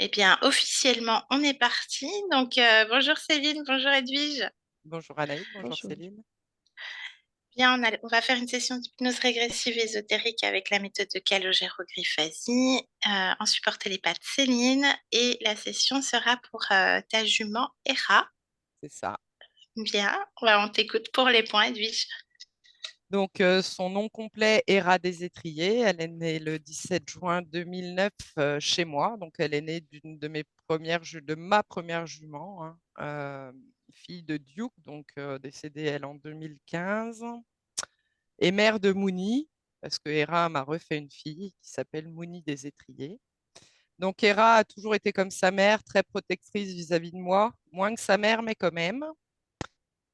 Eh bien, officiellement, on est parti. Donc, bonjour Céline, bonjour Edwige. Bonjour Anaïs, bonjour Bonjour. Céline. Bien, on va faire une session d'hypnose régressive ésotérique avec la méthode de Calogero Griffasi en support télépathe Céline. Et la session sera pour ta jument Hera. C'est ça. Bien, ouais, on t'écoute pour les points, Edwige. Donc, son nom complet, Héra des Étriers. Elle est née le 17 juin 2009 chez moi. Donc, elle est née d'une de mes de ma première jument, hein, fille de Duke, donc décédée elle en 2015, et mère de Mouni, parce que Héra m'a refait une fille qui s'appelle Mouni des Étriers. Donc, Héra a toujours été comme sa mère, très protectrice vis-à-vis de moi, moins que sa mère, mais quand même.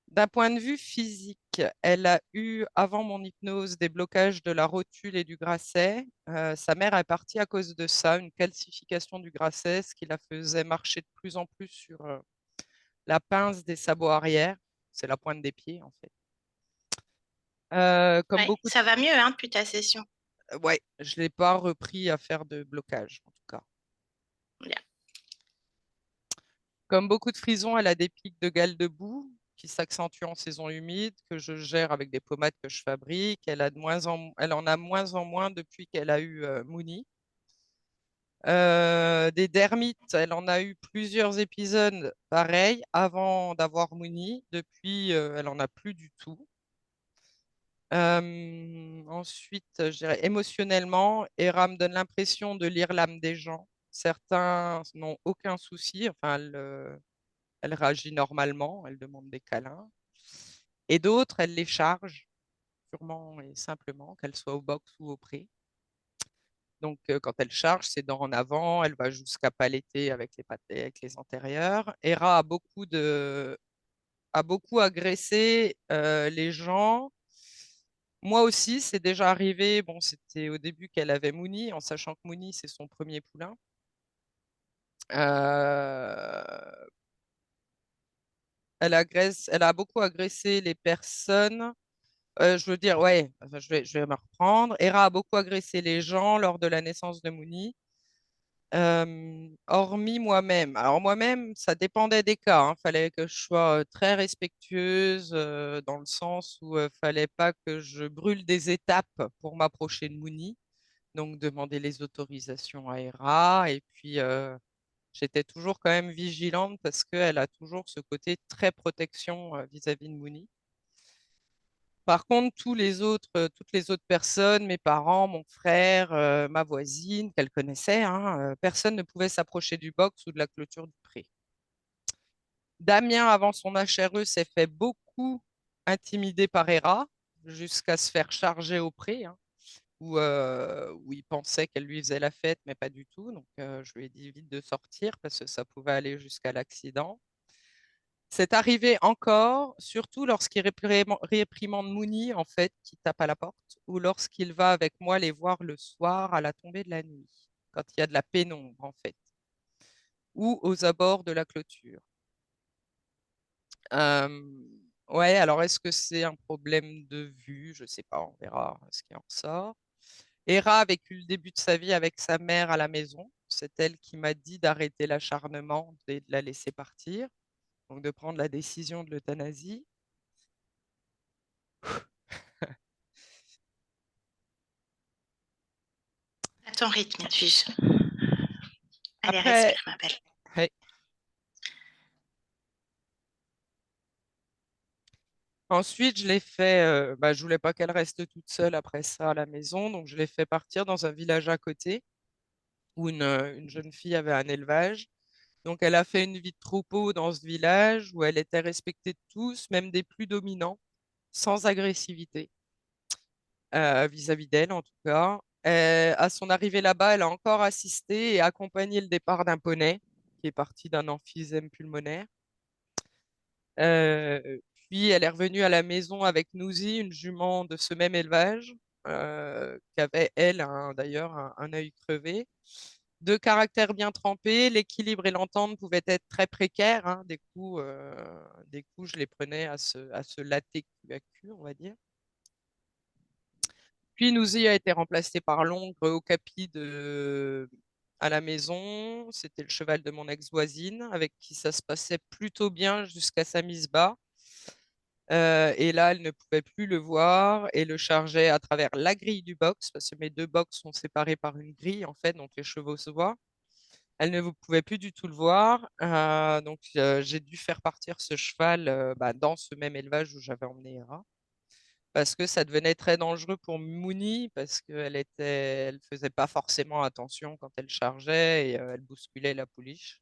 D'un point de vue physique, elle a eu, avant mon hypnose, des blocages de la rotule et du grasset. Sa mère est partie à cause de ça, une calcification du grasset, ce qui la faisait marcher de plus en plus sur la pince des sabots arrière. C'est la pointe des pieds, en fait. Comme Ouais, beaucoup ça va mieux hein, depuis ta session. Ouais, je ne l'ai pas repris à faire de blocage, en tout cas. Bien. Comme beaucoup de frisons, elle a des pics de gale de boue qui s'accentuent en saison humide, que je gère avec des pommades que je fabrique. Elle en a moins en moins depuis qu'elle a eu Mooni. Des dermites, elle en a eu plusieurs épisodes pareils avant d'avoir Mooni. Depuis, elle en a plus du tout. Ensuite, je dirais émotionnellement, Hera me donne l'impression de lire l'âme des gens. Certains n'ont aucun souci, enfin, elle réagit normalement, elle demande des câlins. Et d'autres, elle les charge purement et simplement, qu'elles soient au box ou au pré. Donc, quand elle charge, c'est dents en avant, elle va jusqu'à paletter avec les pâtés, avec les antérieurs. Hera a beaucoup agressé les gens. Moi aussi, c'est déjà arrivé. Bon, c'était au début qu'elle avait Mooni, en sachant que Mooni, c'est son premier poulain. Euh, elle a beaucoup agressé les personnes. Je veux dire, ouais, enfin, je vais me reprendre. Hera a beaucoup agressé les gens lors de la naissance de Mooni, hormis moi-même. Alors moi-même, ça dépendait des cas, hein. Fallait que je sois très respectueuse dans le sens où fallait pas que je brûle des étapes pour m'approcher de Mooni. Donc demander les autorisations à Hera. Et puis j'étais toujours quand même vigilante parce qu'elle a toujours ce côté très protection vis-à-vis de Mooni. Par contre, toutes les autres personnes, mes parents, mon frère, ma voisine, qu'elle connaissait, hein, personne ne pouvait s'approcher du box ou de la clôture du pré. Damien, avant son HRE, s'est fait beaucoup intimider par Hera jusqu'à se faire charger au pré, hein, où il pensait qu'elle lui faisait la fête, mais pas du tout. Donc, je lui ai dit vite de sortir parce que ça pouvait aller jusqu'à l'accident. C'est arrivé encore, surtout lorsqu'il réprimande Mouni, en fait, qui tape à la porte, ou lorsqu'il va avec moi les voir le soir à la tombée de la nuit, quand il y a de la pénombre, en fait, ou aux abords de la clôture. Ouais, alors est-ce que c'est un problème de vue? Je sais pas, on verra ce qui en ressort. Hera a vécu le début de sa vie avec sa mère à la maison. C'est elle qui m'a dit d'arrêter l'acharnement et de la laisser partir, donc de prendre la décision de l'euthanasie. À ton rythme, Edwige. Allez, Après, respire, ma belle. ouais. Ensuite, je l'ai fait, je voulais pas qu'elle reste toute seule après ça à la maison, donc je l'ai fait partir dans un village à côté où une jeune fille avait un élevage. Donc, elle a fait une vie de troupeau dans ce village où elle était respectée de tous, même des plus dominants, sans agressivité, vis-à-vis d'elle en tout cas. À son arrivée là-bas, elle a encore assisté et accompagné le départ d'un poney qui est parti d'un emphysème pulmonaire. Puis elle est revenue à la maison avec Nouzi, une jument de ce même élevage, qui avait, elle, d'ailleurs, un œil crevé. De caractère bien trempé, l'équilibre et l'entente pouvaient être très précaires, hein. Des coups, je les prenais à se latter cul à cul, on va dire. Puis Nouzi a été remplacé par l'oncle Okapi à la maison. C'était le cheval de mon ex-voisine avec qui ça se passait plutôt bien jusqu'à sa mise bas. Et là, elle ne pouvait plus le voir et le chargeait à travers la grille du box, parce que mes deux box sont séparés par une grille, en fait, donc les chevaux se voient. Elle ne pouvait plus du tout le voir. Donc, j'ai dû faire partir ce cheval dans ce même élevage où j'avais emmené Hera, parce que ça devenait très dangereux pour Mouni, parce elle faisait pas forcément attention quand elle chargeait et elle bousculait la pouliche.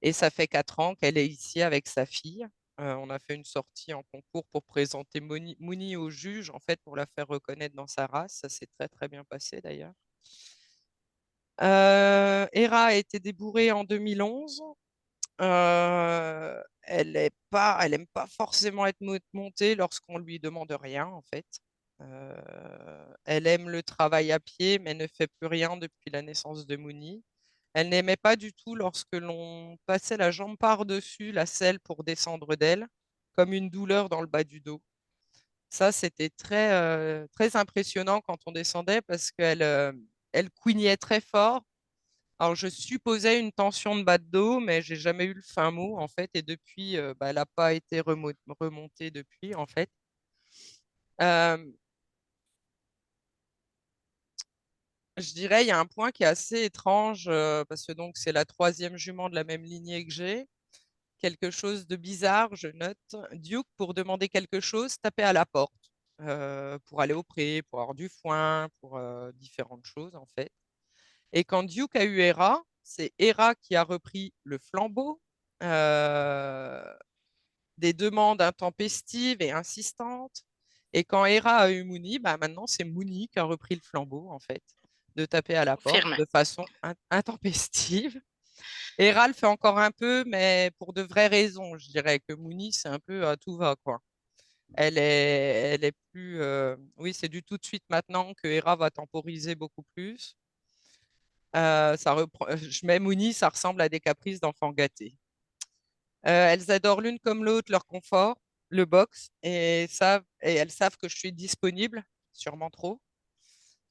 Et ça fait 4 ans qu'elle est ici avec sa fille. On a fait une sortie en concours pour présenter Mouni au juge, en fait, pour la faire reconnaître dans sa race. Ça s'est très, très bien passé d'ailleurs. Hera a été débourrée en 2011. Elle aime pas forcément être montée lorsqu'on lui demande rien, en fait. Elle aime le travail à pied, mais ne fait plus rien depuis la naissance de Mouni. Elle n'aimait pas du tout lorsque l'on passait la jambe par-dessus la selle pour descendre d'elle, comme une douleur dans le bas du dos. Ça, c'était très impressionnant quand on descendait parce elle couignait très fort. Alors, je supposais une tension de bas de dos, mais j'ai jamais eu le fin mot, en fait. Et depuis, elle n'a pas été remontée depuis, en fait. Euh, je dirais, il y a un point qui est assez étrange, parce que donc c'est la troisième jument de la même lignée que j'ai. Quelque chose de bizarre, je note. Duke, pour demander quelque chose, tapait à la porte, pour aller au pré, pour avoir du foin, pour différentes choses, en fait. Et quand Duke a eu Hera, c'est Hera qui a repris le flambeau, euh, des demandes intempestives et insistantes. Et quand Hera a eu Moony, maintenant c'est Moony qui a repris le flambeau, en fait, de taper à la porte Confirme. de façon intempestive. Hera le fait encore un peu, mais pour de vraies raisons. Je dirais que Moony, c'est un peu à tout va, quoi. Elle est plus. Oui, c'est du tout de suite maintenant que Hera va temporiser beaucoup plus. Je mets Moony, ça ressemble à des caprices d'enfants gâtés. Elles adorent l'une comme l'autre leur confort, le box, et elles savent que je suis disponible, sûrement trop.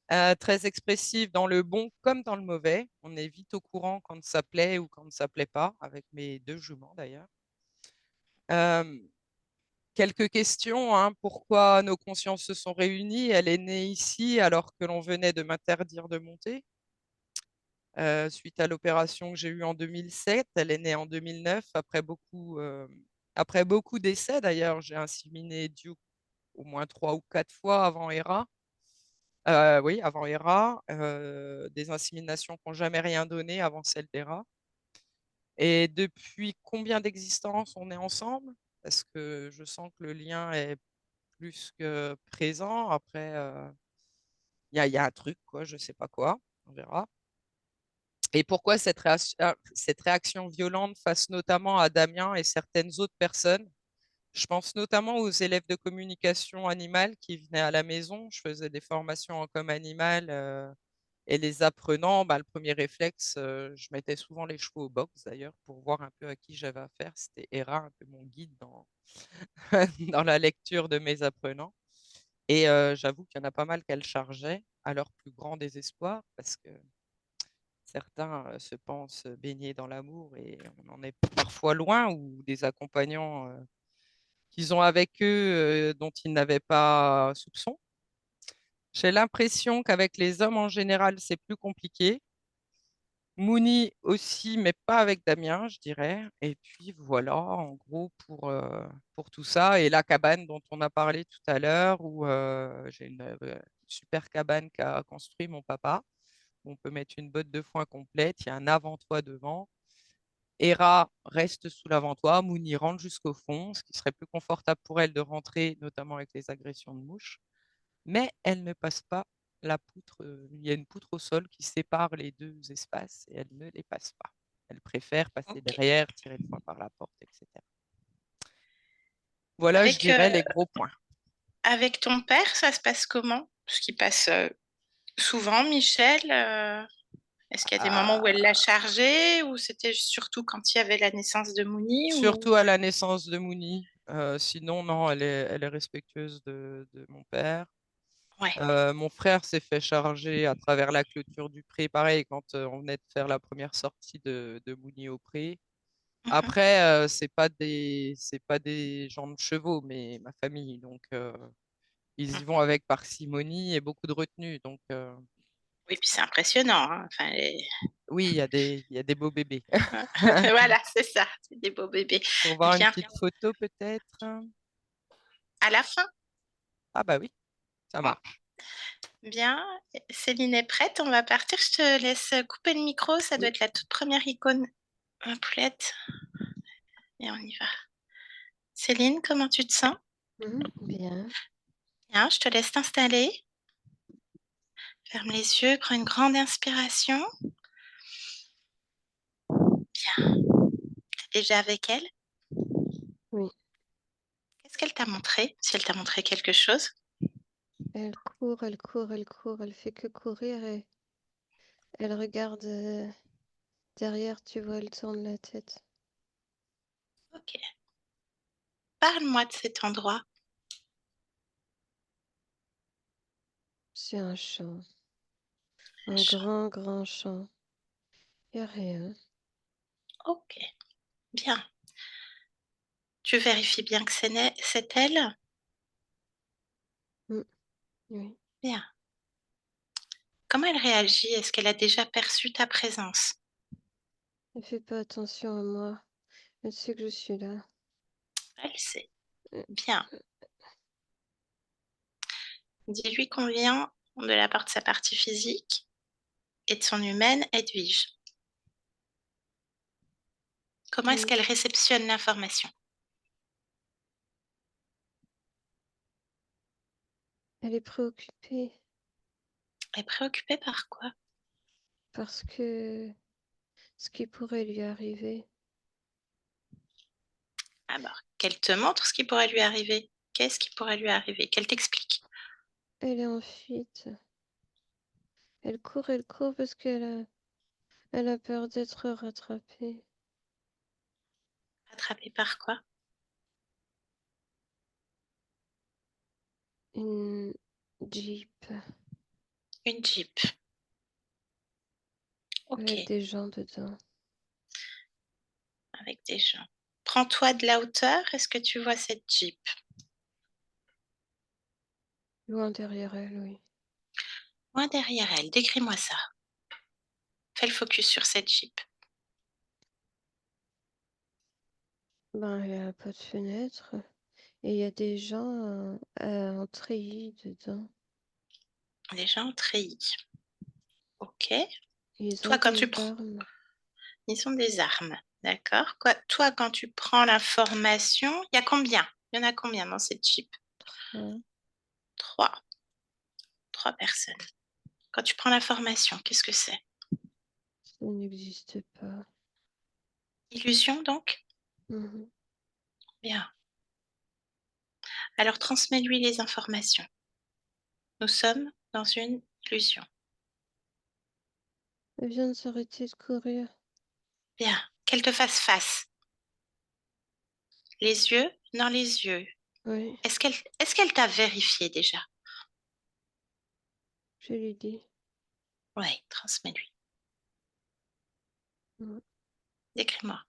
Très expressive dans le bon comme dans le mauvais. On est vite au courant quand ça plaît ou quand ça plaît pas, avec mes deux juments d'ailleurs. Euh, Quelques questions, hein. Pourquoi nos consciences se sont réunies? Elle est née ici alors que l'on venait de m'interdire de monter. Suite à l'opération que j'ai eue en 2007, elle est née en 2009 après beaucoup d'essais d'ailleurs. J'ai inséminé Duke au moins 3 ou 4 fois avant Hera. Oui, avant Hera. Des inséminations qui n'ont jamais rien donné avant celle d'Hera. Et depuis combien d'existences on est ensemble? Parce que je sens que le lien est plus que présent. Après, il y a un truc, quoi, je sais pas quoi. On verra. Et pourquoi cette réaction violente face notamment à Damien et certaines autres personnes? Je pense notamment aux élèves de communication animale qui venaient à la maison. Je faisais des formations en com animal, et les apprenants, le premier réflexe, je mettais souvent les chevaux au box d'ailleurs pour voir un peu à qui j'avais affaire. C'était Hera, un peu mon guide dans, dans la lecture de mes apprenants. Et j'avoue qu'il y en a pas mal qu'elle chargeait à leur plus grand désespoir parce que certains se pensent baignés dans l'amour et on en est parfois loin ou des accompagnants qu'ils ont avec eux dont ils n'avaient pas soupçon. J'ai l'impression qu'avec les hommes en général, c'est plus compliqué. Mouni aussi, mais pas avec Damien, je dirais. Et puis voilà, en gros, pour tout ça. Et la cabane dont on a parlé tout à l'heure, où j'ai une super cabane qu'a construit mon papa. On peut mettre une botte de foin complète, il y a un avant-toit devant. Hera reste sous l'avant-toit, Mouni rentre jusqu'au fond, ce qui serait plus confortable pour elle de rentrer, notamment avec les agressions de mouches. Mais elle ne passe pas la poutre. Il y a une poutre au sol qui sépare les deux espaces et elle ne les passe pas. Elle préfère passer Ok. derrière, tirer le foin par la porte, etc. Voilà, je Avec, dirais les gros points. avec ton père, ça se passe comment? Parce qu'il passe souvent, Michel. Est-ce qu'il y a des moments où elle l'a Ah, chargé ou c'était surtout quand il y avait la naissance de Mouni ou... surtout à la naissance de Mouni. Sinon, non, elle est respectueuse de mon père. Ouais. Mon frère s'est fait charger à travers la clôture du pré, pareil, quand on venait de faire la première sortie de Mougny au pré. Mhm. Après, c'est pas des gens de chevaux, mais ma famille, donc ils y vont Mhm. avec parcimonie et beaucoup de retenue. Donc Oui, puis c'est impressionnant, hein. Enfin, oui, il y a des beaux bébés. voilà, c'est ça, c'est des beaux bébés. Pour voir une Bien. petite photo peut-être. À la fin, Ah bah oui, ça marche. bien. Céline est prête, on va partir. Je te laisse couper le micro. Ça doit Oui. être la toute première icône poulette. Et on y va. Céline, comment tu te sens? Bien. Bien, je te laisse t'installer. Ferme les yeux, prends une grande inspiration. Bien. T'es déjà avec elle? Oui. Qu'est-ce qu'elle t'a montré? Si elle t'a montré quelque chose? Elle court, elle court, elle court, elle fait que courir et elle regarde derrière, tu vois, elle tourne la tête. Ok. Parle-moi de cet endroit. C'est un champ, un grand, grand champ. Y a rien. Ok, bien. Tu vérifies bien que c'est elle? Mm, oui. Bien. Comment elle réagit? Est-ce qu'elle a déjà perçu ta présence? Elle fait pas attention à moi. Elle sait que je suis là. Elle sait. Euh, Bien. Dis-lui qu'on vient de la part de sa partie physique et de son humaine, Edwige. Comment est-ce oui. qu'elle réceptionne l'information? Elle est préoccupée Elle est préoccupée par quoi? parce que ce qui pourrait lui arriver, Alors, qu'elle te montre ce qui pourrait lui arriver. Qu'est-ce qui pourrait lui arriver? Qu'elle t'explique. elle est en fuite. Elle court parce elle a peur d'être rattrapée. Attrapée par quoi? Une Jeep Une Jeep. Ok, avec des gens dedans. avec des gens. Prends-toi de la hauteur. Est-ce que tu vois cette Jeep? Loin derrière elle, oui. Loin derrière elle. Décris-moi ça. Fais le focus sur cette Jeep. Ben, il n'y a pas de fenêtre. Et il y a des gens en treillis dedans. Les gens en treillis. Ok. Ils ont Toi, quand tu des prends... armes. Ils ont des armes. D'accord. Toi, quand tu prends l'information, il y a combien? Il y en a combien dans cette Jeep? Hein. Trois. Trois personnes. Quand tu prends l'information, qu'est-ce que c'est? Ça n'existe pas. Illusion, donc? Mhm. Bien. Alors, transmets-lui les informations. Nous sommes dans une illusion. Elle vient de s'arrêter de courir. Bien. Qu'elle te fasse face. Les yeux dans les yeux. Oui, Est-ce qu'elle t'a vérifié déjà? je lui dis. Oui, transmets-lui. Mhm. Décris-moi.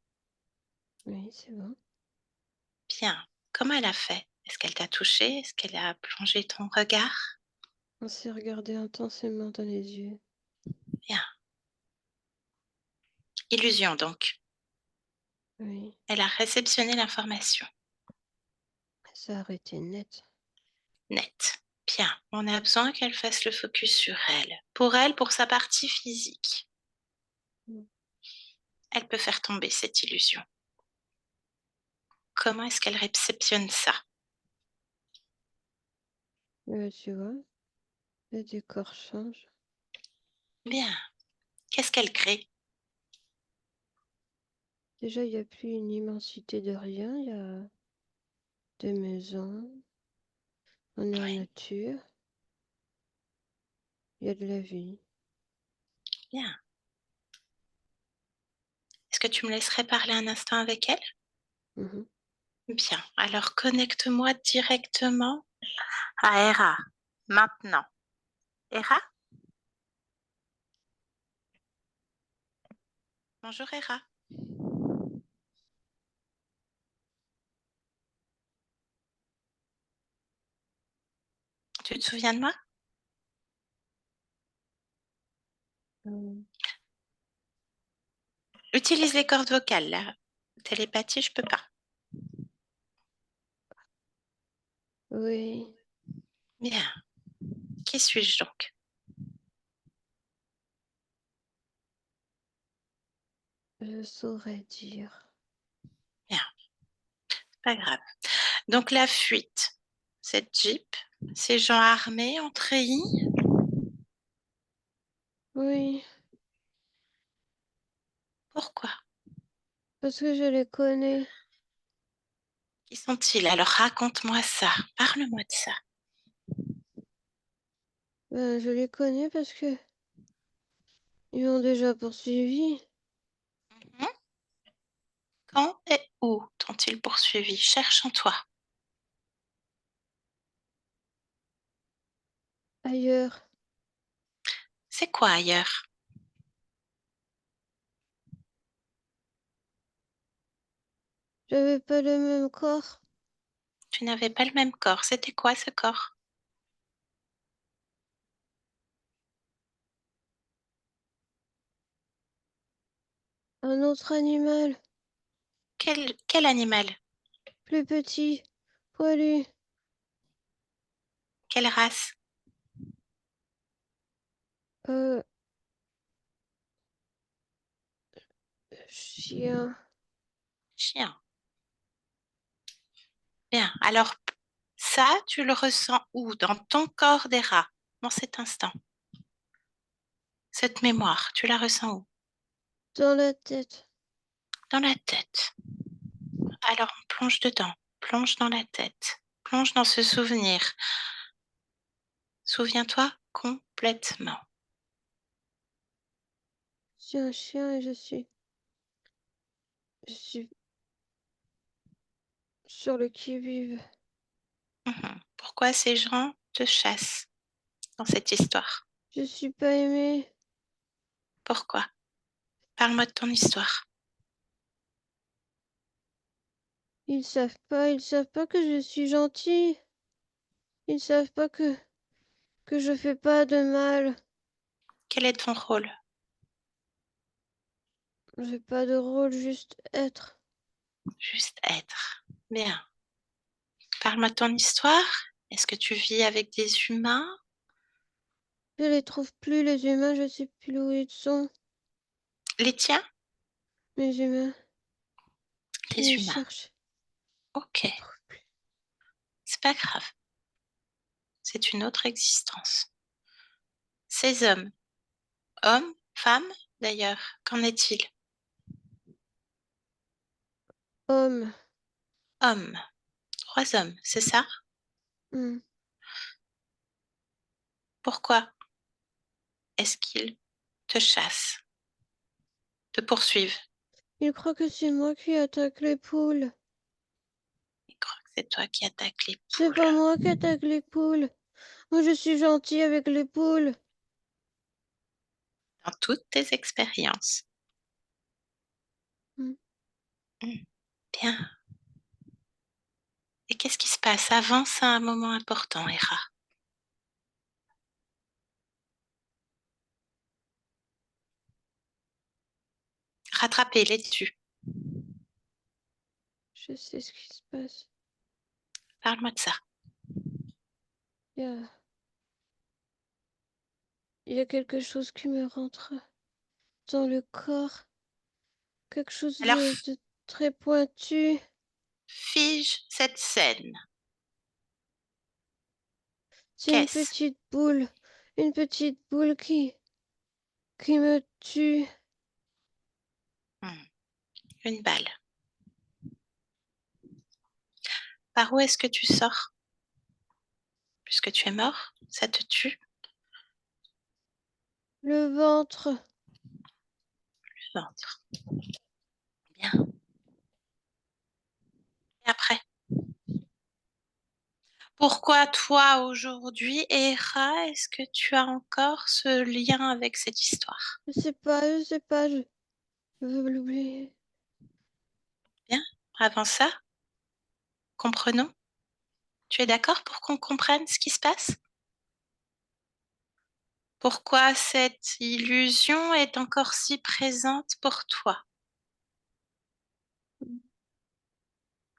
Oui, c'est bon. Bien. Comment elle a fait? Est-ce qu'elle t'a touché? Est-ce qu'elle a plongé ton regard? On s'est regardé intensément dans les yeux. Bien. Illusion, donc. Oui, Elle a réceptionné l'information. ça a arrêté net. Net. Bien. On a besoin qu'elle fasse le focus sur elle. Pour elle, pour sa partie physique. Mhm. Elle peut faire tomber cette illusion. Comment est-ce qu'elle réceptionne ça? Tu vois, le décor change. Bien. Qu'est-ce qu'elle crée? Déjà, il n'y a plus une immensité de rien. Il y a des maisons. On est en Oui. nature. Il y a de la vie. Bien. Est-ce que tu me laisserais parler un instant avec elle? Mhm. Bien. Alors connecte-moi directement à Hera, maintenant. Hera? Bonjour Hera. Tu te souviens de moi? Utilise les cordes vocales. La télépathie, je peux pas. Oui, Bien. Qui suis-je donc? je saurais dire. Bien. Pas grave. Donc la fuite, cette Jeep, ces gens armés en treillis, Oui, pourquoi? parce que je les connais. Qui sont-ils? Alors raconte-moi ça. Parle-moi de ça. Ben, je les connais parce que ils m'ont déjà poursuivi. Mhm. Quand et où t'ont-ils poursuivi? Cherche en toi. Ailleurs. C'est quoi ailleurs? J'avais pas le même corps. Tu n'avais pas le même corps. C'était quoi ce corps? Un autre animal, Quel animal? plus petit, poilu, Quelle race? euh, chien. Chien. Bien. Alors, ça, tu le ressens où? Dans ton corps des rats, dans cet instant. Cette mémoire, tu la ressens où? Dans la tête. Dans la tête. Alors, on plonge dedans. Plonge dans la tête. Plonge dans ce souvenir. Souviens-toi complètement. Je suis un chien et je suis sur le qui-vive. Mhm. Pourquoi ces gens te chassent dans cette histoire? Je suis pas aimée. Pourquoi? Parle-moi de ton histoire. Ils savent pas que je suis gentille. Ils savent pas que je fais pas de mal. Quel est ton rôle? J'ai pas de rôle, juste être. Juste être. Bien. Parle-moi de ton histoire. Est-ce que tu vis avec des humains? Je les trouve plus, les humains, je sais plus où ils sont. Les tiens? Les humains qui Les me humains. cherchent. Je Ok. les trouve plus. C'est pas grave. C'est une autre existence. Ces hommes, femmes, d'ailleurs, qu'en est-il? Homme. Hommes. 3 hommes, c'est ça? Hmm. Pourquoi est-ce qu'ils te chassent, te poursuivent? Ils croient que c'est moi qui attaque les poules. Ils croient que c'est toi qui attaques les C'est poules. pas moi qui attaque les poules. Moi, je suis gentil avec les poules. Dans toutes tes expériences. Hmm. Hmm, bien. Et qu'est-ce qui se passe? Avance à un moment important, Hera. Rattrapez-les dessus. Je sais ce qui se passe. Parle-moi de ça. Il y a, il y a quelque chose qui me rentre dans le corps. Quelque chose Alors, de très pointu. fige cette scène. C'est Qu'est-ce? une petite boule qui me tue. Hmm, une balle. Par où est-ce que tu sors? Puisque tu es mort, ça te tue. Le ventre. Le ventre. Bien. Et après, Pourquoi toi aujourd'hui, Hera, est-ce que tu as encore ce lien avec cette histoire? je sais pas, je veux l'oublier. Bien, avant ça, comprenons. Tu es d'accord pour qu'on comprenne ce qui se passe? Pourquoi cette illusion est encore si présente pour toi?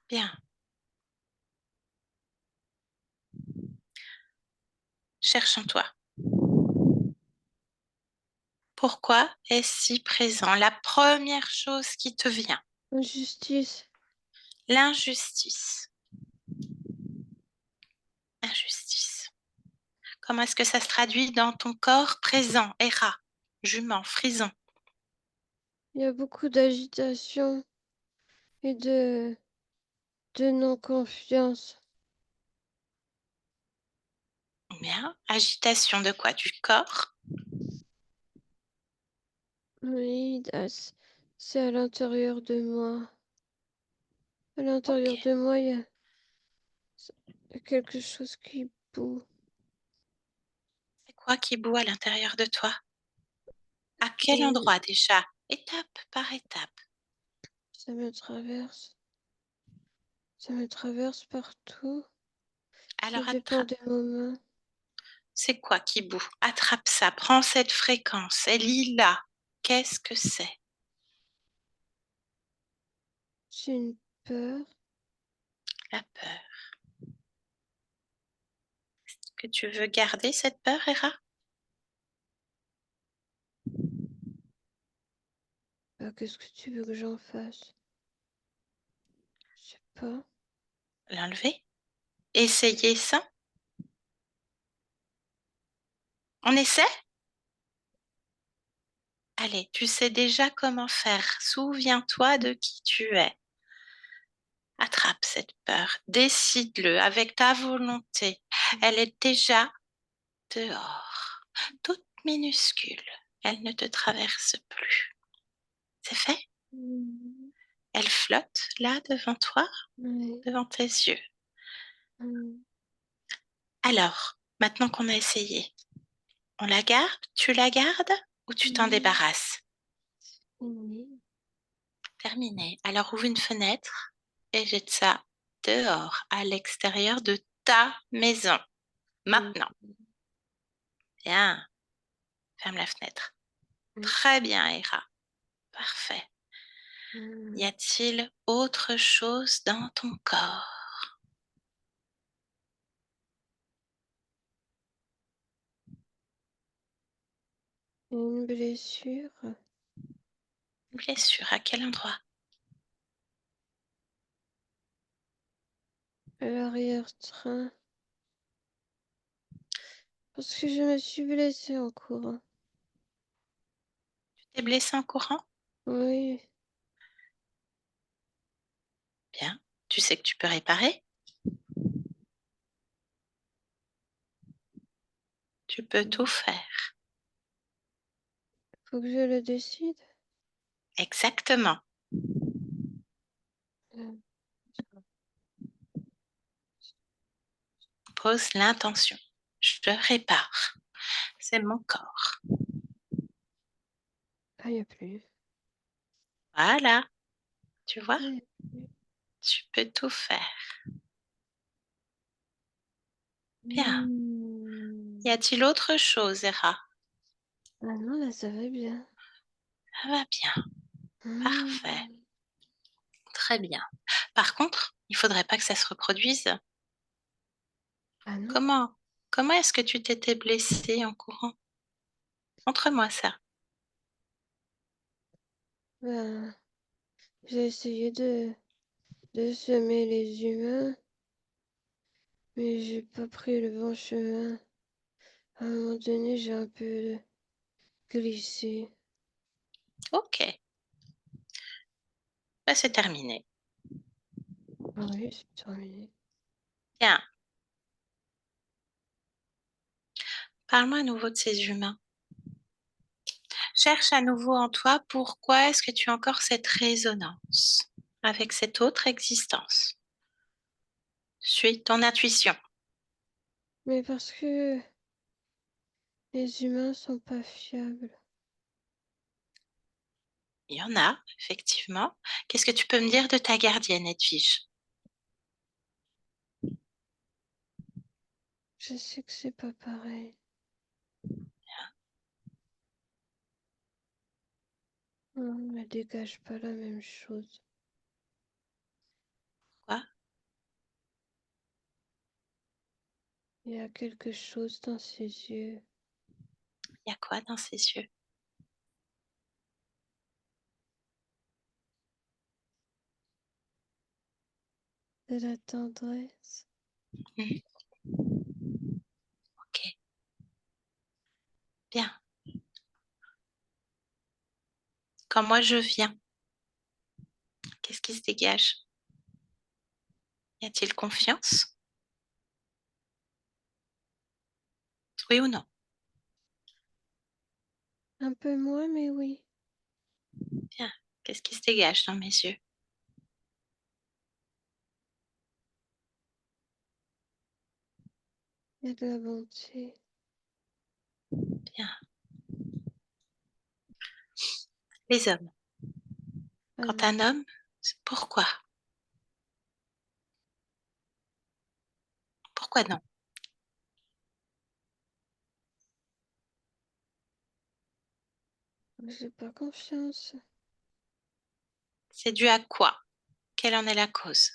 Bien. Cherche en toi. Pourquoi est-ce si présent? La première chose qui te vient, Injustice. l'injustice. Injustice. Comment est-ce que ça se traduit dans ton corps présent, Hera, jument, frison? Il y a beaucoup d'agitation et de non-confiance. Bien. Agitation de quoi? Du corps? Oui, c'est à l'intérieur de moi. À Ok. l'intérieur de moi, il y a quelque chose qui boue. C'est quoi qui bout à l'intérieur de toi? À quel Et endroit déjà? Étape par étape. ça me traverse. Ça me traverse partout. Ça Alors dépend attrape. des moments. C'est quoi qui bout? Attrape ça. Prends cette fréquence. Elle est là. Qu'est-ce que c'est? J'ai une peur. La peur. Que tu veux garder cette peur, Hera? Qu'est-ce que tu veux que j'en fasse? Je sais pas. L'enlever? Essayer ça? On essaie? Allez, tu sais déjà comment faire. Souviens-toi de qui tu es. Attrape cette peur. Décide-le avec ta volonté. Elle est déjà dehors. Toute minuscule. Elle ne te traverse plus. C'est fait? Mm. Elle flotte là devant toi, Oui. devant tes yeux. Mm. Alors, maintenant qu'on a essayé, on la garde? Tu la gardes ou tu t'en Mm. débarrasses? Fini. Terminé. Alors ouvre une fenêtre et jette ça dehors, à l'extérieur de ta maison. Mm. Maintenant. Bien. Ferme la fenêtre. Mm. Très bien, Hera. Parfait. Y Mm. a-t-il autre chose dans ton corps? Une blessure Une blessure, à quel endroit? à l'arrière-train. Parce que je me suis blessée en courant. Tu t'es blessé en courant? Oui. Bien. Tu sais que tu peux réparer? Tu peux tout faire. Faut que je le décide. Exactement. Euh, Pose l'intention. Je répare. C'est mon corps. Ah, il n'y a plus. Voilà. Tu vois? Ah, y a plus. Tu peux tout faire. Bien. Mm. Y a-t-il autre chose, Hera? Ah non, là, ça va bien. Ça va bien. Parfait. Mm. Très bien. Par contre, il faudrait pas que ça se reproduise. Ah non? Comment est-ce que tu t'étais blessée en courant? Montre-moi ça. Ben, j'ai essayé de semer les humains, mais j'ai pas pris le bon chemin. À un moment donné, j'ai un peu glissé. Ok. Bah, c'est terminé. Ah oui, c'est terminé. Bien. Parle-moi à nouveau de ces humains. Cherche à nouveau en toi pourquoi est-ce que tu as encore cette résonance avec cette autre existence. Suis ton intuition. Mais parce que les humains sont pas fiables. Il y en a, effectivement. Qu'est-ce que tu peux me dire de ta gardienne, Edwige? Je sais que c'est pas pareil. Non, elle dégage pas la même chose. Quoi? Il y a quelque chose dans ses yeux. Il y a quoi dans ses yeux? De la tendresse. Mhm. Ok, bien. Quand moi je viens, qu'est-ce qui se dégage? Y a-t-il confiance? Oui ou non? Un peu moins, mais oui. Bien. Qu'est-ce qui se dégage dans mes yeux? Il y a de la bonté. Bien. Les hommes. Ah Quand non. un homme, pourquoi? Pourquoi non? J'ai pas confiance. C'est dû à quoi? Quelle en est la cause?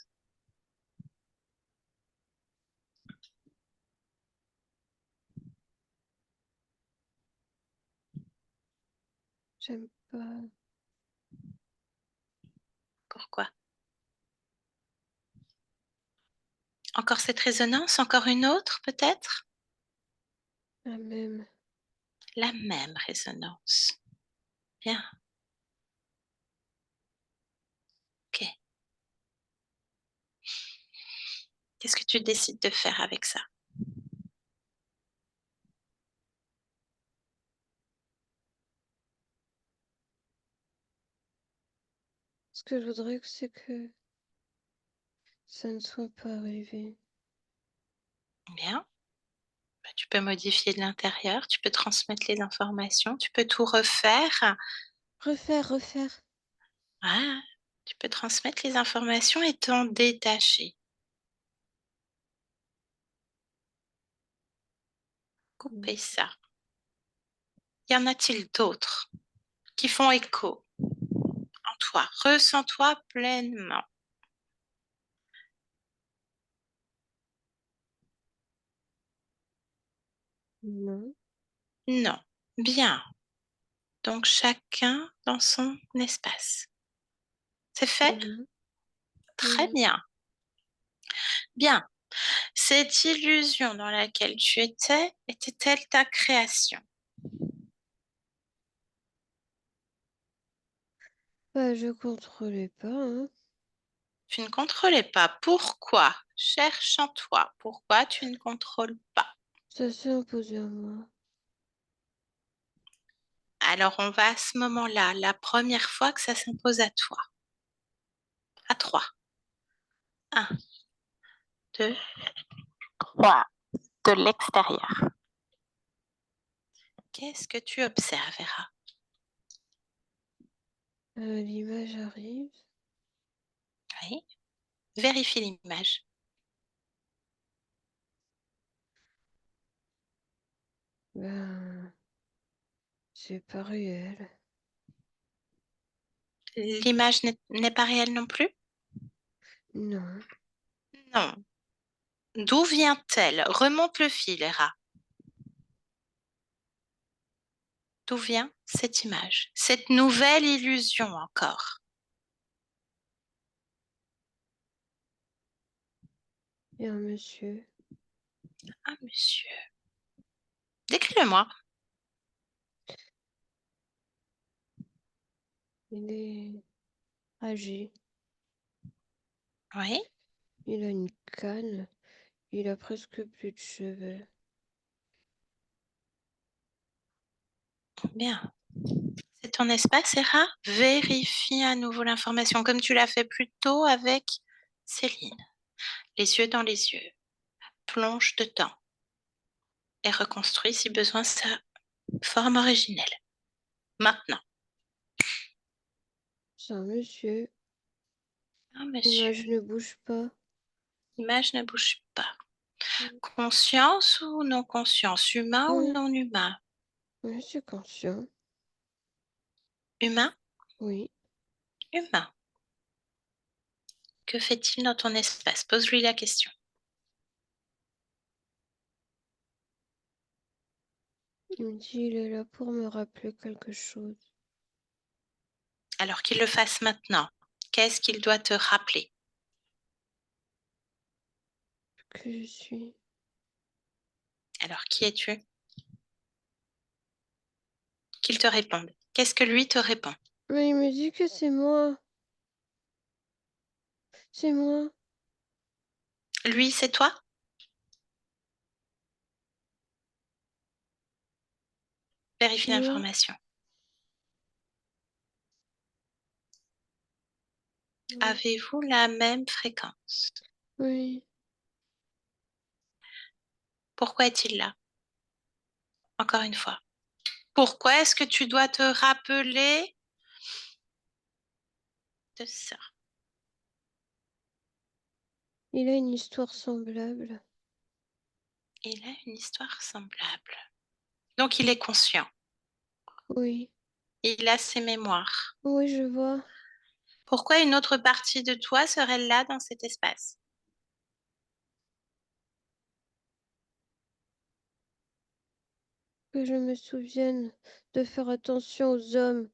J'aime pas Pourquoi? Encore cette résonance? Encore une autre, peut-être? la même. La même résonance. Bien. Ok. Qu'est-ce que tu décides de faire avec ça? Ce que je voudrais, c'est que ça ne soit pas arrivé. Bien. Bah, tu peux modifier de l'intérieur, tu peux transmettre les informations, tu peux tout refaire. Refaire. Ouais, tu peux transmettre les informations et t'en détacher. Couper Mm. ça. Y en a-t-il d'autres qui font écho en toi? Ressens-toi pleinement. Non. Non. Bien. Donc chacun dans son espace. C'est fait? Mhm. Très Mhm. bien. Bien. Cette illusion dans laquelle tu étais, était-elle ta création? Bah, je contrôlais pas, hein. Tu ne contrôlais pas. Pourquoi? Cherche en toi. Pourquoi tu ne contrôles pas? Ça s'est imposé à moi. Alors, on va à ce moment-là, la première fois que ça s'impose à toi. À 3. 1, 2, 3. De l'extérieur. Qu'est-ce que tu observes, Vera? L'image arrive. Oui. Vérifie l'image. Ben, c'est pas réel. L'image n'est pas réelle non plus? Non. Non. D'où vient-elle? Remonte le fil, Hera. D'où vient cette image? Cette nouvelle illusion encore? Il y a un monsieur. Ah, monsieur. Décris-le-moi. Il est âgé. Oui, Il a une canne. Il a presque plus de cheveux. bien. C'est ton espace, Hera? Vérifie à nouveau l'information comme tu l'as fait plus tôt avec Céline. Les yeux dans les yeux. Plonge dedans. et reconstruit si besoin sa forme originelle. Maintenant, C'est un monsieur. monsieur, L'image ne bouge pas. l'image ne bouge pas. Mm. Conscience ou non conscience, humain ou Oui, non humain? oui, c'est conscient. Humain, Oui. humain. Que fait-il dans ton espace? Pose-lui la question. Il me dit il est là pour me rappeler quelque chose. Alors qu'il le fasse maintenant. Qu'est-ce qu'il doit te rappeler? Que je suis. Alors, qui es-tu? Qu'il te réponde. Qu'est-ce que lui te répond? Mais il me dit que c'est moi. C'est moi. Lui, c'est toi? Vérifie Oui. l'information. Oui. Avez-vous la même fréquence? Oui. Pourquoi est-il là? Encore une fois. Pourquoi est-ce que tu dois te rappeler de ça? Il a une histoire semblable. Il a une histoire semblable. Donc, il est conscient. Oui. Il a ses mémoires. Oui, je vois. Pourquoi une autre partie de toi serait là dans cet espace? Que je me souvienne de faire attention aux hommes.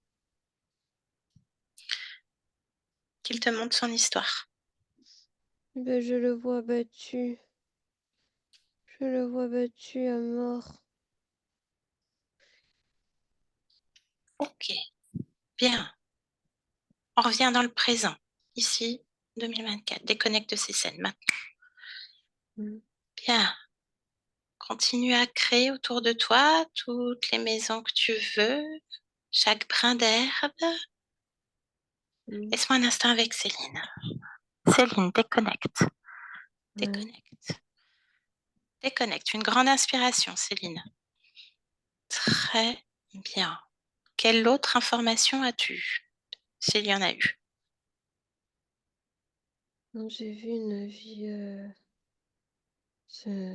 Qu'il te montre son histoire. Ben, je le vois battu. Je le vois battu à mort. Ok, bien. On revient dans le présent. Ici, 2024. Déconnecte ces scènes maintenant. Mm. Bien. Continue à créer autour de toi toutes les maisons que tu veux, chaque brin d'herbe. Mm. Laisse-moi un instant avec Céline. Céline, déconnecte. Ouais. Déconnecte. Déconnecte. Une grande inspiration, Céline. Très bien. Quelle autre information as-tu, s'il y en a eu? Donc, j'ai vu une vie.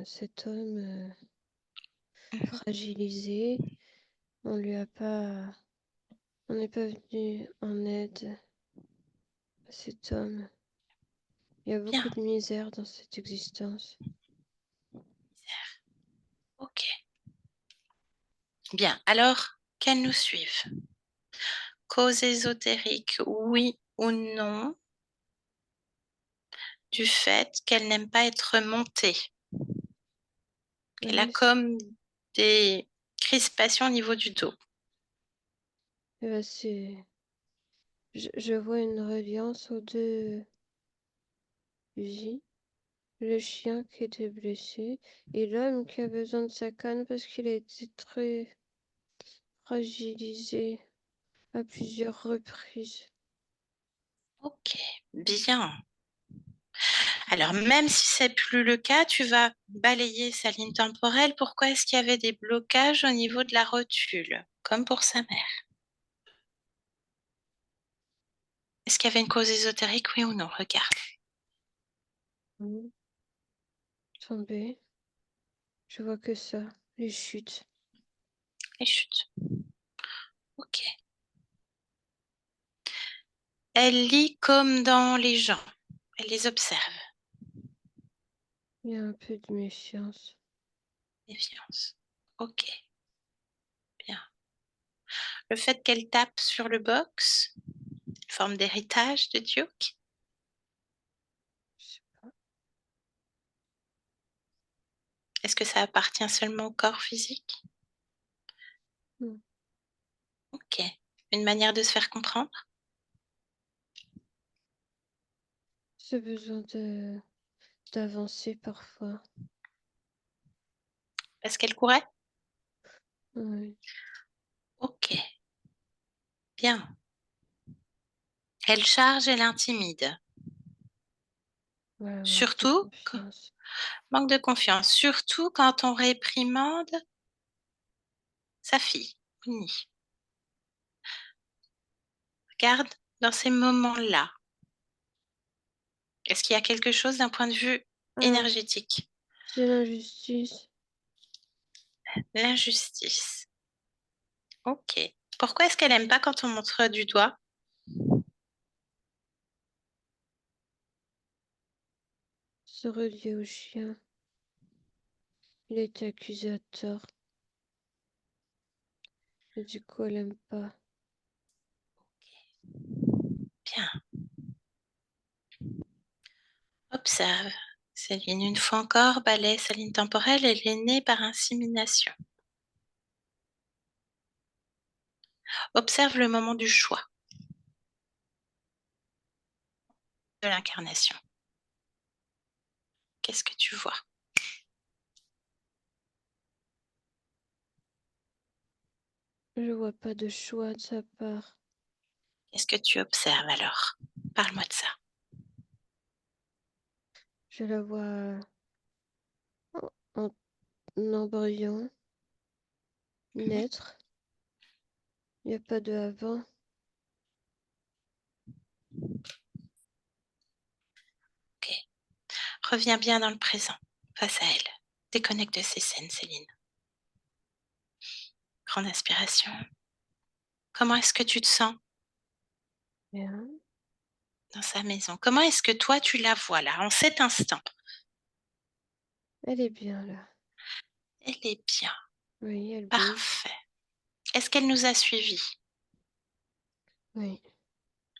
Cet homme fragilisé. On lui a pas. On n'est pas venu en aide à cet homme. Il y a Bien. beaucoup de misère dans cette existence. Ok. Bien. Alors, qu'elle nous suive. Cause ésotérique, oui ou non, du fait qu'elle n'aime pas être montée. Elle a Ouais, comme des crispations au niveau du dos. c'est. Je vois une reliance aux deux vies. Le chien qui était blessé et l'homme qui a besoin de sa canne parce qu'il a été très fragilisé à plusieurs reprises. Ok, bien. Alors, même si c'est plus le cas, tu vas balayer sa ligne temporelle. Pourquoi est-ce qu'il y avait des blocages au niveau de la rotule, comme pour sa mère? Est-ce qu'il y avait une cause ésotérique, oui ou non? Regarde. Mhm. Tombé. Je vois que ça, les chutes. Les chutes. Ok. Elle lit comme dans les gens. Elle les observe. Il y a un peu de méfiance. Méfiance. Ok, bien. Le fait qu'elle tape sur le box, une forme d'héritage de Duke. Je sais pas. Est-ce que ça appartient seulement au corps physique? Non. Ok. Une manière de se faire comprendre? Ce besoin de d'avancer parfois. Parce qu'elle courait? Oui. Ok, bien. Elle charge, elle intimide. Voilà, manque de Surtout, confiance. manque de confiance. Surtout quand on réprimande sa fille, Winnie. Regarde, dans ces moments-là, est-ce qu'il y a quelque chose d'un point de vue Ah, énergétique? c'est l'injustice. L'injustice. Ok. Pourquoi est-ce qu'elle aime pas quand on montre du doigt? C'est relié au chien. Il a été accusé à tort. Et du coup, elle aime pas. Bien. Observe. Céline, une fois encore, balai sa ligne temporelle, elle est née par insémination. Observe le moment du choix de l'incarnation. Qu'est-ce que tu vois? Je vois pas de choix de sa part. Qu'est-ce que tu observes alors? Parle-moi de ça. Je la vois en embryon, Mhm. naître. Il n'y a pas de avant. Ok. Reviens bien dans le présent, face à elle. Déconnecte de ces scènes, Céline. Grande inspiration. Comment est-ce que tu te sens Bien. dans sa maison? Comment est-ce que toi, tu la vois là, en cet instant? Elle est bien là. Elle est bien. Oui, elle bouge. Parfait. Est-ce qu'elle nous a suivis? Oui.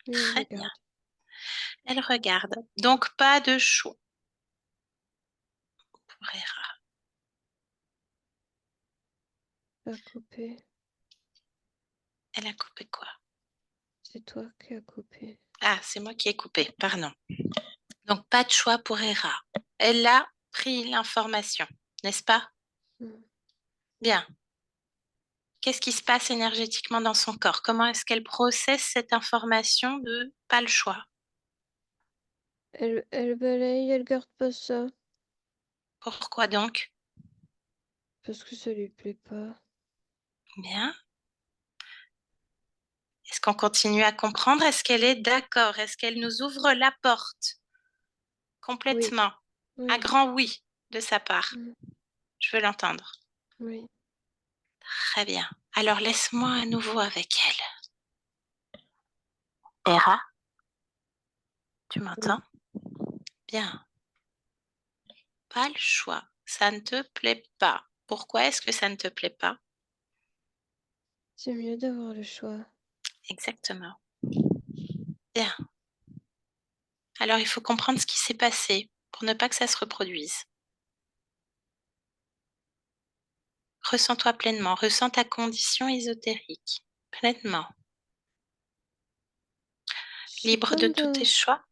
Oui, elle Très bien. regarde. Elle regarde. Donc, pas de choix pour Hera. Pas coupé. Elle a coupé quoi? C'est toi qui as coupé. Ah, c'est moi qui ai coupé, pardon. Donc, pas de choix pour Hera. Elle a pris l'information, n'est-ce pas? Mm. Bien. Qu'est-ce qui se passe énergétiquement dans son corps? Comment est-ce qu'elle processe cette information de pas le choix? Elle balaye, elle garde pas ça. Pourquoi donc? Parce que ça lui plaît pas. Bien. Est-ce qu'on continue à comprendre? Est-ce qu'elle est d'accord? Est-ce qu'elle nous ouvre la porte Oui, complètement? Un oui. grand oui de sa part. Mm. Je veux l'entendre. Oui. Très bien. Alors laisse-moi à nouveau avec elle. Hera, tu Oui. m'entends? Bien. Pas le choix. Ça ne te plaît pas. Pourquoi est-ce que ça ne te plaît pas? C'est mieux d'avoir le choix. Exactement. Bien. Alors il faut comprendre ce qui s'est passé pour ne pas que ça se reproduise. Ressens-toi pleinement, ressens ta condition ésotérique, pleinement, Je suis libre de comme tous tes dans, choix.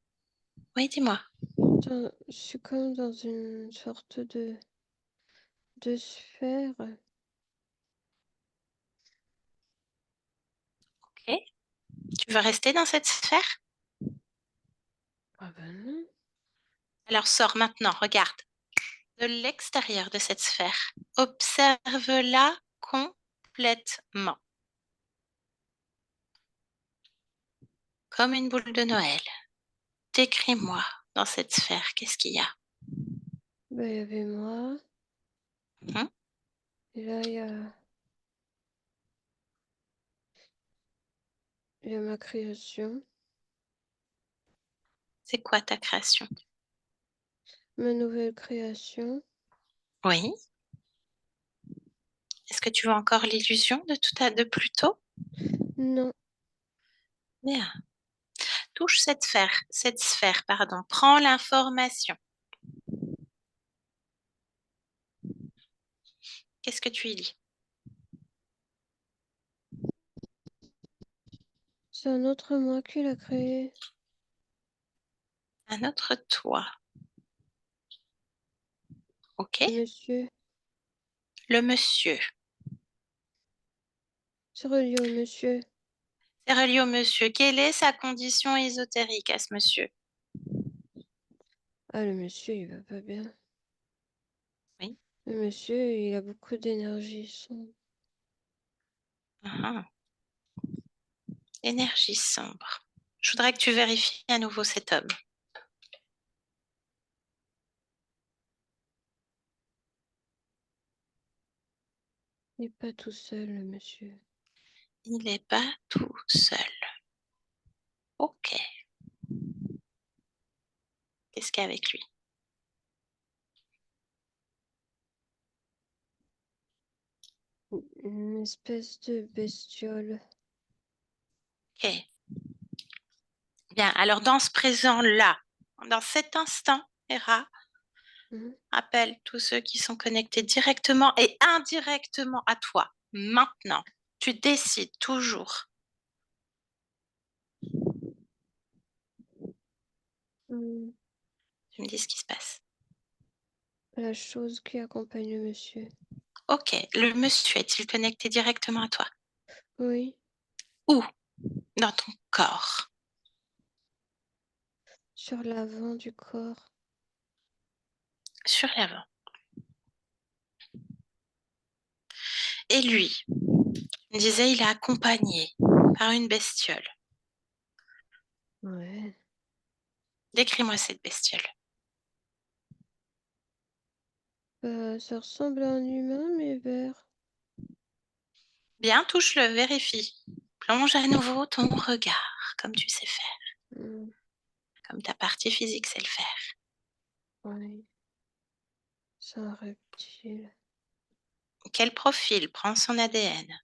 Oui, dis-moi. je suis comme dans une sorte de sphère. Ok. Tu veux rester dans cette sphère? Ah ben non. Alors sors maintenant, regarde. De l'extérieur de cette sphère. Observe-la complètement. Comme une boule de Noël. Décris-moi dans cette sphère, qu'est-ce qu'il y a? Ben, il y avait moi. Hein? Et là, il y a ma création. C'est quoi ta création? Ma nouvelle création. Oui. Est-ce que tu vois encore l'illusion de plus tôt? Non. Bien. Touche cette sphère, pardon. Prends l'information. Qu'est-ce que tu y lis? C'est un autre moi qui l'a créé. Un autre toi. Ok? Monsieur. Le monsieur. C'est relié au monsieur. C'est relié au monsieur. Quelle est sa condition ésotérique à ce monsieur? Ah, le monsieur, il va pas bien. Oui. Le monsieur, il a beaucoup d'énergie sombre. Ah. Énergie sombre. Je voudrais que tu vérifies à nouveau cet homme. Il n'est pas tout seul, le monsieur. Il n'est pas tout seul. Ok. Qu'est-ce qu'il y a avec lui? Une espèce de bestiole. Ok. Bien, alors dans ce présent-là, dans cet instant, Hera, appelle tous ceux qui sont connectés directement et indirectement à toi. Maintenant, tu décides toujours. Tu me dis ce qui se passe. La chose qui accompagne le monsieur. Ok, le monsieur est-il connecté directement à toi? Oui, Où? Dans ton corps. sur l'avant du corps. Sur l'avant. Et lui, il me disait, il est accompagné par une bestiole. Ouais. Décris-moi cette bestiole. Ça ressemble à un humain, mais vert. Bien, touche-le, vérifie. Plonge à nouveau ton regard, comme tu sais faire. Comme ta partie physique sait le faire. Oui. C'est un reptile. Quel profil prend son ADN?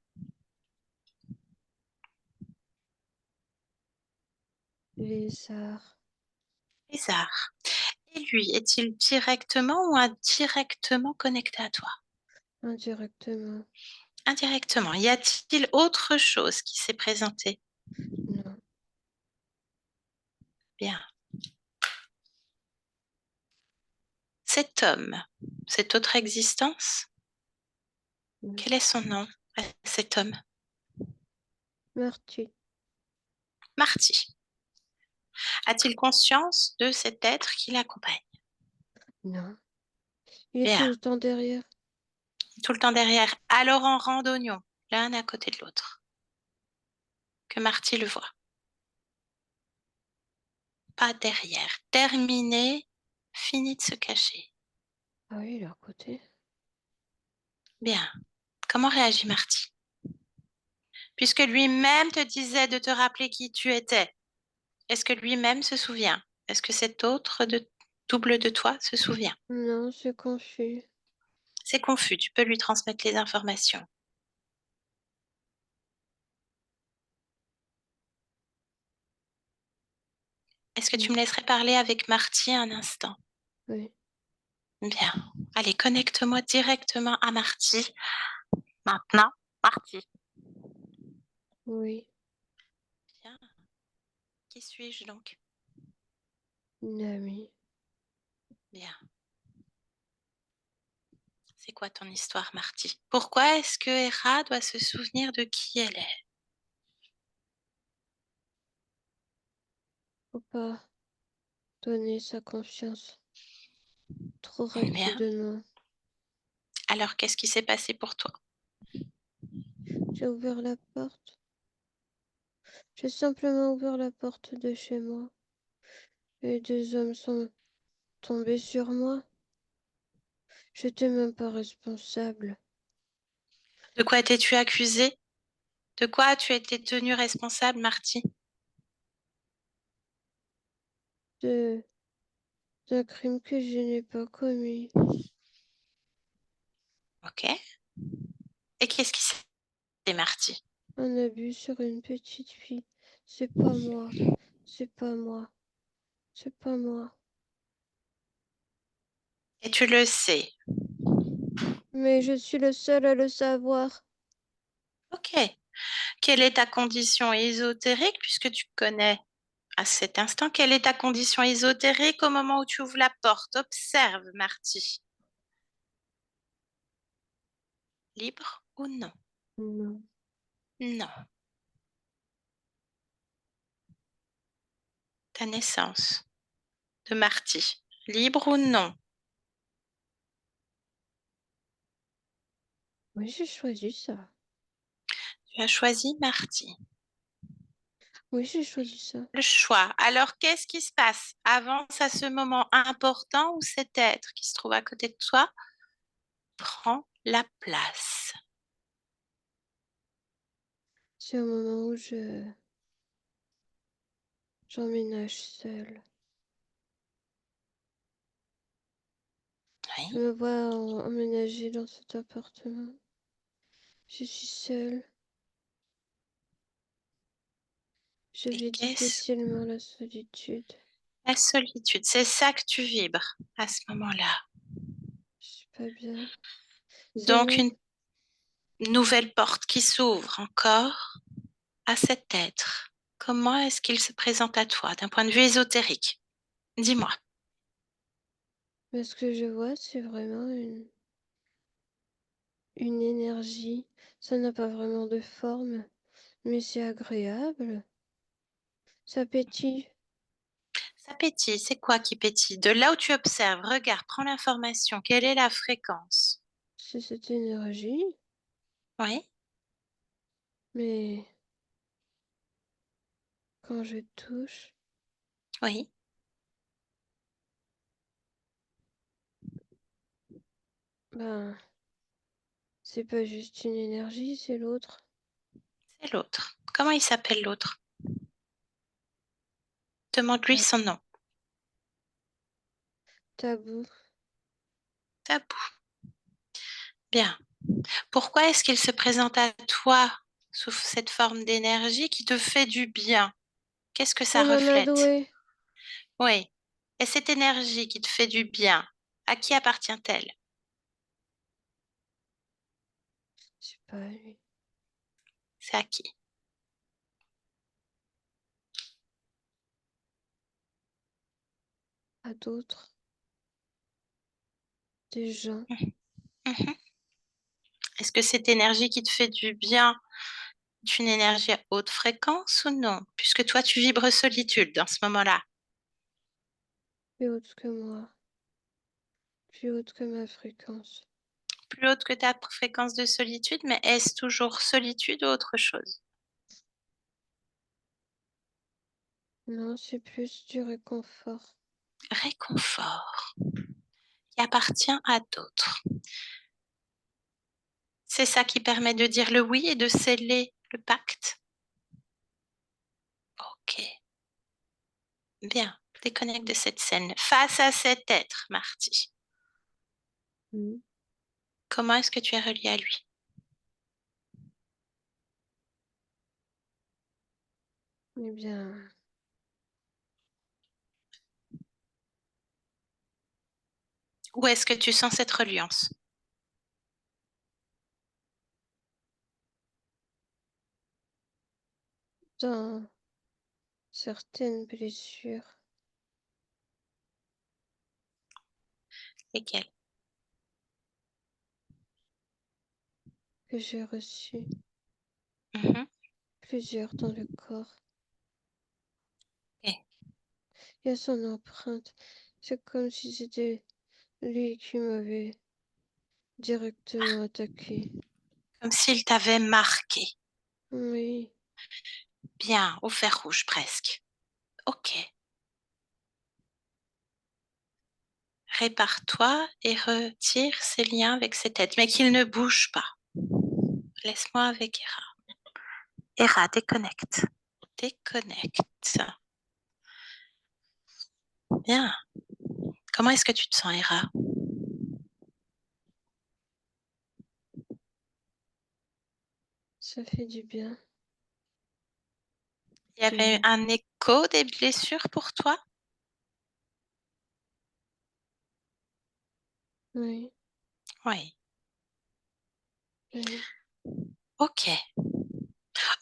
Lézard. Lézard. Et lui, est-il directement ou indirectement connecté à toi? Indirectement. Indirectement. Y a-t-il autre chose qui s'est présentée? Non. Bien. Cet homme, cette autre existence, quel est son nom à cet homme? Marty. Marty. A-t-il conscience de cet être qui l'accompagne? Non. Il est tout Bien. le temps derrière. Tout le temps derrière. Alors en randonnion, l'un à côté de l'autre. Que Marty le voit. Pas derrière. Terminé, fini de se cacher. Ah oui, il est à côté. Bien. Comment réagit Marty? Puisque lui-même te disait de te rappeler qui tu étais. Est-ce que lui-même se souvient? Est-ce que cet autre double de toi se souvient? Non, c'est confus. C'est confus, tu peux lui transmettre les informations. Est-ce que tu me laisserais parler avec Marty un instant? Oui. Bien. Allez, connecte-moi directement à Marty. Maintenant, Marty. Oui. Bien. Qui suis-je donc? Une amie. Bien. C'est quoi ton histoire, Marty? Pourquoi est-ce que Hera doit se souvenir de qui elle est? Faut pas donner sa confiance trop Bien. rapidement. Alors, qu'est-ce qui s'est passé pour toi? J'ai ouvert la porte. J'ai simplement ouvert la porte de chez moi. Et deux hommes sont tombés sur moi. J'étais même pas responsable. De quoi étais-tu accusé? De quoi as-tu été tenu responsable, Marty? D'un crime que je n'ai pas commis. Ok. Et qu'est-ce qui s'est passé, Marty? Un abus sur une petite fille. C'est pas moi. C'est pas moi. C'est pas moi. Et tu le sais. Mais je suis le seul à le savoir. Ok. Quelle est ta condition ésotérique, puisque tu connais à cet instant, quelle est ta condition ésotérique au moment où tu ouvres la porte? Observe, Marty. Libre ou non? Non. Non. Ta naissance de Marty. Libre ou non? Oui, j'ai choisi ça. Tu as choisi Marty. Oui, j'ai choisi ça. Le choix. Alors, qu'est-ce qui se passe? Avance à ce moment important où cet être qui se trouve à côté de toi prend la place. C'est un moment où j'emménage seule. Je Oui. me vois emménager dans cet appartement. Je suis seule. Je Et vis qu'est-ce difficilement la solitude. la solitude? C'est ça que tu vibres à ce moment-là. Je suis pas bien. C'est Donc, même, une nouvelle porte qui s'ouvre encore à cet être. Comment est-ce qu'il se présente à toi d'un point de vue ésotérique? Dis-moi. mais ce que je vois, c'est vraiment une énergie. Ça n'a pas vraiment de forme, mais c'est agréable. Ça pétille. Ça pétille, c'est quoi qui pétille? De là où tu observes, regarde, prends l'information. Quelle est la fréquence? C'est cette énergie, Oui, mais quand je touche, oui. ben, c'est pas juste une énergie, c'est l'autre. C'est l'autre. Comment il s'appelle l'autre? Demande-lui Ah, son nom. tabou. Tabou. Bien. Pourquoi est-ce qu'il se présente à toi sous cette forme d'énergie qui te fait du bien? Qu'est-ce que ça Comme un reflète? adoué. Oui. Et cette énergie qui te fait du bien, à qui appartient-elle? C'est pas lui. C'est à qui? À d'autres. Des gens. Mhm. Est-ce que cette énergie qui te fait du bien est une énergie à haute fréquence ou non? Puisque toi, tu vibres solitude dans ce moment-là. Plus haute que moi. Plus haute que ma fréquence. Plus haute que ta fréquence de solitude, mais est-ce toujours solitude ou autre chose? Non, c'est plus du réconfort. Réconfort qui appartient à d'autres. C'est ça qui permet de dire le oui et de sceller le pacte. Ok, bien. Déconnecte de cette scène. Face à cet être, Marty, Mm. comment est-ce que tu es relié à lui? Eh bien, Où est-ce que tu sens cette reliance? dans certaines blessures Lesquelles? que j'ai reçues, Mhm. plusieurs dans le corps, Ok. il y a son empreinte. C'est comme si c'était lui qui m'avait directement attaqué. Comme s'il t'avait marqué. Oui, Bien, au fer rouge presque. Ok. Répare-toi et retire ces liens avec cet être, mais qu'il ne bouge pas. Laisse-moi avec Hera. Hera, déconnecte. Déconnecte. Bien. Comment est-ce que tu te sens, Hera? ça fait du bien. Il y avait un écho des blessures pour toi? Oui, Oui. oui. Ok.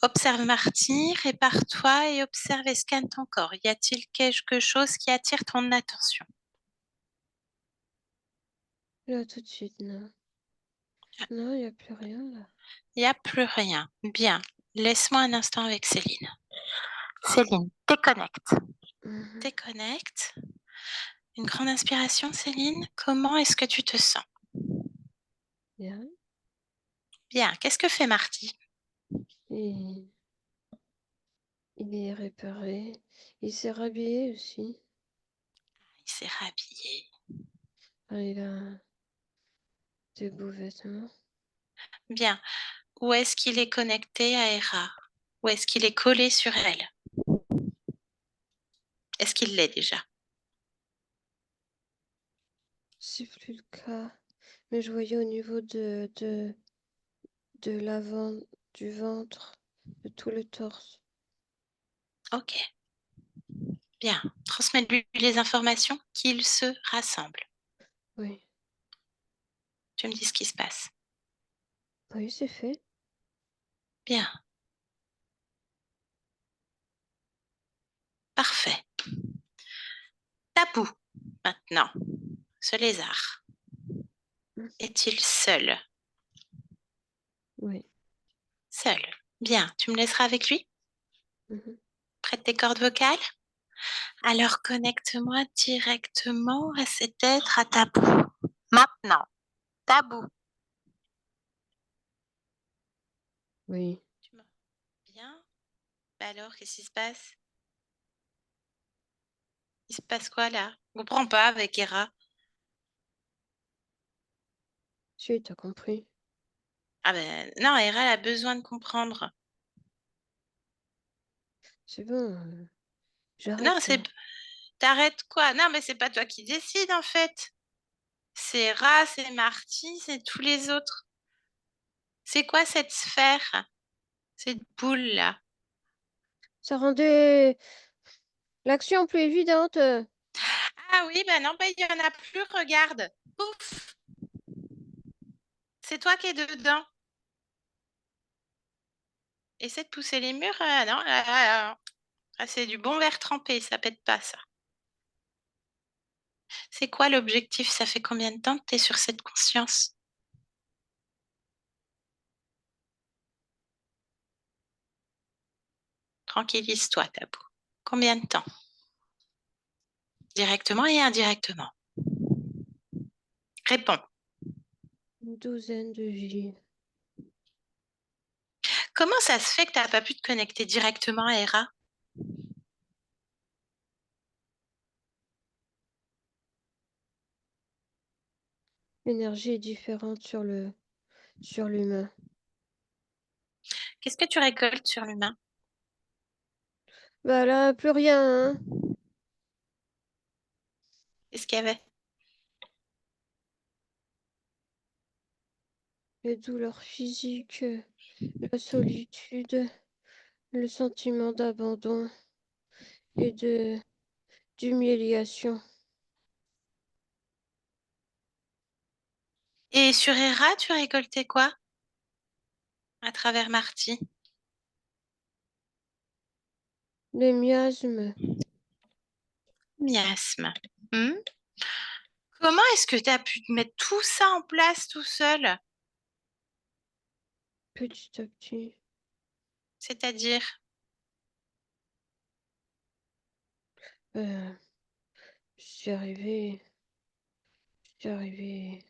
Observe Marty, répare-toi et observe et scanne ton corps. Y a-t-il quelque chose qui attire ton attention? Là, tout de suite, non. Non, il n'y a plus rien là. Il n'y a plus rien. Bien. Laisse-moi un instant avec Céline. Céline, déconnecte. Mhm. Déconnecte. Une grande inspiration, Céline. Comment est-ce que tu te sens? Bien. Bien. Qu'est-ce que fait Marty? Et il est réparé. Il s'est rhabillé aussi. Il s'est rhabillé. Ah, il a des beaux vêtements. Bien. Où est-ce qu'il est connecté à Hera? Où est-ce qu'il est collé sur elle? Est-ce qu'il l'est déjà? C'est plus le cas. Mais je voyais au niveau de l'avant, du ventre, de tout le torse. Ok. Bien. Transmets-lui les informations qu'il se rassemble. Oui. Tu me dis ce qui se passe. Oui, c'est fait. Bien. Parfait. Tabou, maintenant. Ce lézard. Mm. Est-il seul? Oui. Seul. Bien. Tu me laisseras avec lui? Mhm. Près de tes cordes vocales? Alors connecte-moi directement à cet être à Tabou. Maintenant. Tabou. Oui. Tu m'entends bien? Bah alors, qu'est-ce qui se passe? Il se passe quoi là? On comprend pas avec Hera. Si, t'as compris. Ah ben non, Hera elle a besoin de comprendre. C'est bon. Non, J'arrête c'est là. t'arrêtes quoi? Non, mais c'est pas toi qui décide en fait. C'est Hera, c'est Marty, c'est tous les autres. C'est quoi cette sphère? Cette boule là? Ça rendait l'action plus évidente. Ah oui, ben non, ben il y en a plus, regarde. Pouf! C'est toi qui es dedans. Essaie de pousser les murs. Non, c'est du bon verre trempé, ça pète pas ça. C'est quoi l'objectif? Ça fait combien de temps que tu es sur cette conscience? Tranquillise-toi, Tabou. Combien de temps? Directement et indirectement. Réponds. Une douzaine de vies. Comment ça se fait que tu n'as pas pu te connecter directement à Hera? L'énergie est différente sur l'humain. Qu'est-ce que tu récoltes sur l'humain? Bah là, plus rien, hein. Qu'est-ce qu'il y avait? Les douleurs physiques, la solitude, le sentiment d'abandon et d'humiliation. Et sur Hera, tu récoltais quoi? À travers Marty? Les miasmes, Miasme. Hmm. Comment est-ce que tu as pu mettre tout ça en place tout seul? petit à petit. C'est-à-dire? Euh, je suis arrivée, je suis arrivée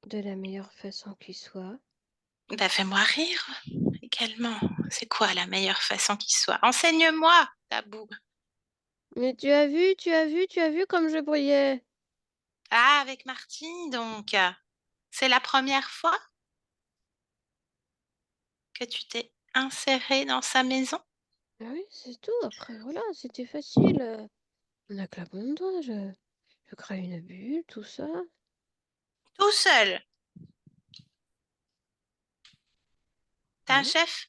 de la meilleure façon qui soit. Bah, fais-moi rire également. C'est quoi la meilleure façon qui soit? Enseigne-moi, Tabou. Mais tu as vu comme je brillais. Ah, avec Marty, donc. C'est la première fois que tu t'es insérée dans sa maison? Ah oui, c'est tout. Après, voilà, c'était facile. On a claqué mon doigt, je crée une bulle, tout ça. Tout seul. T'as un Non, chef?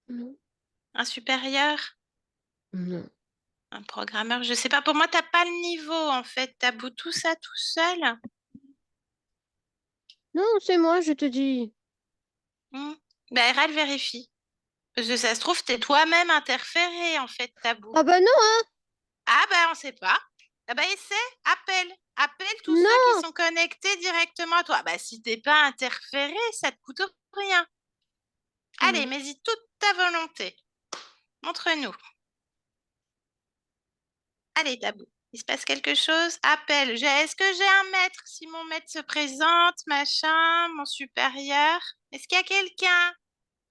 non, Un supérieur? non. Un programmeur? Je sais pas, pour moi, t'as pas le niveau, en fait. Tabou tout ça tout seul. Non, c'est moi, je te dis. Hmm. Bah, RL vérifie. Parce que ça se trouve, t'es toi-même interféré, en fait, Tabou. Ah bah non, Ah, bah, on sait pas. Ah, bah, essaie, appelle. Appelle tous ceux qui non! sont connectés directement à toi. Bah, si t'es pas interféré, ça te coûte rien. Allez, Non. mets-y toute ta volonté. Montre-nous. Allez, Tabou, il se passe quelque chose? Appelle. Est-ce que j'ai un maître? Si mon maître se présente, machin, mon supérieur. Est-ce qu'il y a quelqu'un?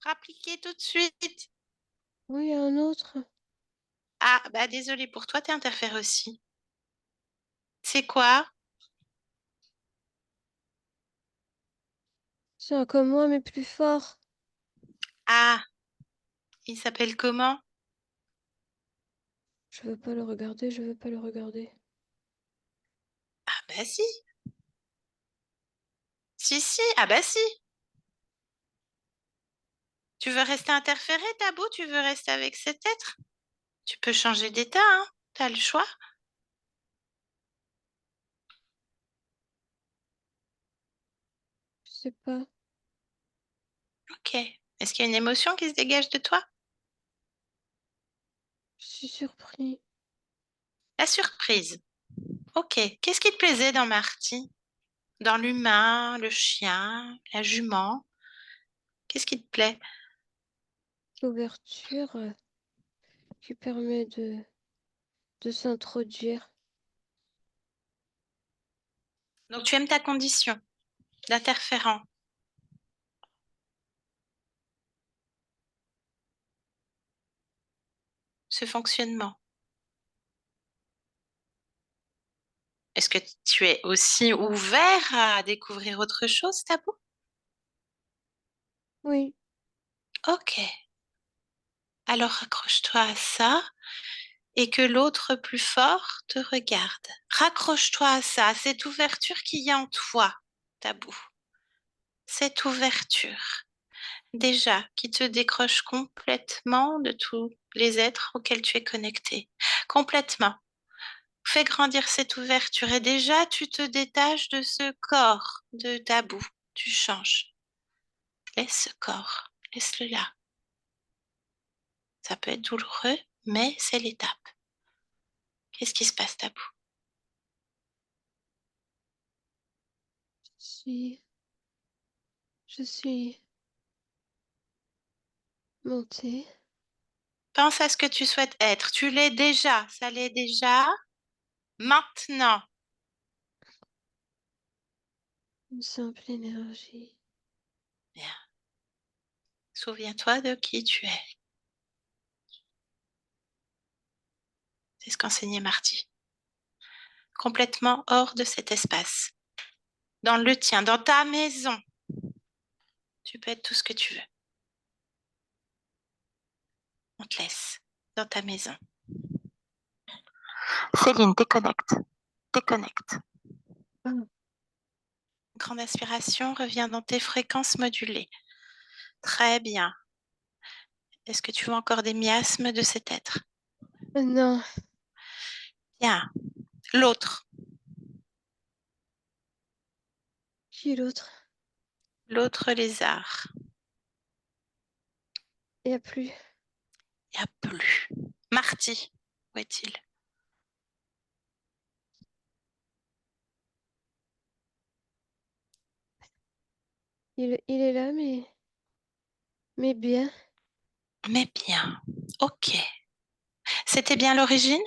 Rappliquez tout de suite. Oui, un autre. Ah, bah désolé pour toi, t'es interféré aussi. C'est quoi? C'est un comme moi, mais plus fort. Ah, il s'appelle comment? Je veux pas le regarder, je veux pas le regarder. Ah bah si. Si, si. Ah bah si. Tu veux rester interféré, Tabou? Tu veux rester avec cet être? Tu peux changer d'état, hein? T'as le choix. Je sais pas. Ok. Est-ce qu'il y a une émotion qui se dégage de toi? Je suis surpris. La surprise. Ok. Qu'est-ce qui te plaisait dans Marty? Dans l'humain, le chien, la jument? Qu'est-ce qui te plaît? L'ouverture qui permet de s'introduire. Donc tu aimes ta condition d'interférent, ce fonctionnement. Est-ce que tu es aussi ouvert à découvrir autre chose, Tabou? Oui, Ok. Alors accroche-toi à ça et que l'autre plus fort te regarde. Raccroche-toi à ça, à cette ouverture qu'il y a en toi, Tabou. Cette ouverture, déjà, qui te décroche complètement de tous les êtres auxquels tu es connecté. Complètement. Fais grandir cette ouverture et déjà, tu te détaches de ce corps de Tabou. Tu changes. Laisse ce corps. Laisse-le là. Ça peut être douloureux, mais c'est l'étape. Qu'est-ce qui se passe, Tabou? si je suis montée. Pense à ce que tu souhaites être. Tu l'es déjà. Ça l'est déjà. Maintenant. Une simple énergie. Bien. Souviens-toi de qui tu es. C'est ce qu'enseignait Marty. Complètement hors de cet espace. Dans le tien, dans ta maison. Tu peux être tout ce que tu veux. On te laisse dans ta maison. Céline, déconnecte. Déconnecte. Ah, Grande aspiration, reviens dans tes fréquences modulées. Très bien. Est-ce que tu vois encore des miasmes de cet être? non, Bien. L'autre. qui l'autre? L'autre lézard. Il n'y a plus. Il n'y a plus. Marty, où est-il? Il est là, mais bien. Mais bien. Ok. C'était bien l'origine?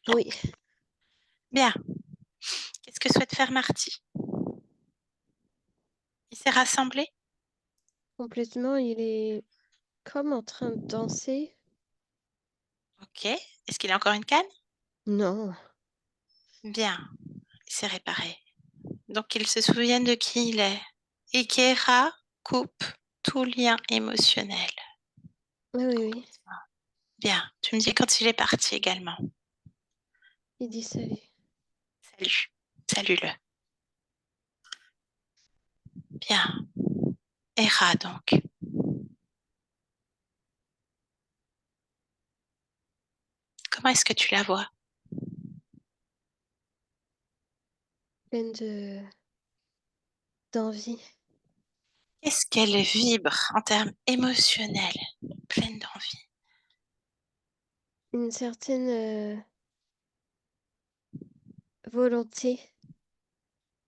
Oui, Bien. Qu'est-ce que souhaite faire Marty? Il s'est rassemblé? complètement. Il est comme en train de danser. Ok. Est-ce qu'il a encore une canne? Non, Bien. Il s'est réparé. Donc qu'il se souvienne de qui il est. Ikera coupe tout lien émotionnel. oui, oui, oui. Bien. Tu me dis quand il est parti également. Il dit salut. Salut. Salut-le. Bien. Hera donc. Comment est-ce que tu la vois? Pleine d'envie. Qu'est-ce qu'elle vibre en termes émotionnels? Pleine d'envie. Une certaine volonté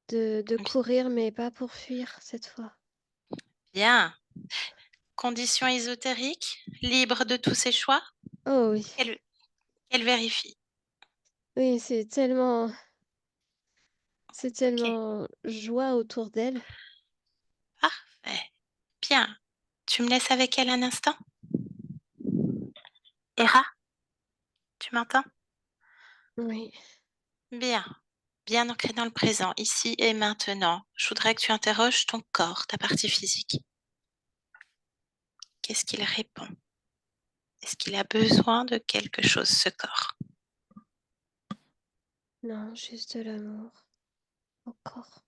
de courir, mais pas pour fuir cette fois. Bien. Condition ésotérique, libre de tous ses choix. Oh oui, Quelle, Qu'elle vérifie. Oui, c'est Ok, tellement joie autour d'elle. parfait. Bien. Tu me laisses avec elle un instant? Hera, tu m'entends? Oui, Bien. Bien ancré dans le présent, ici et maintenant. Je voudrais que tu interroges ton corps, ta partie physique. Qu'est-ce qu'il répond? Est-ce qu'il a besoin de quelque chose, ce corps? non, juste de l'amour. Encore.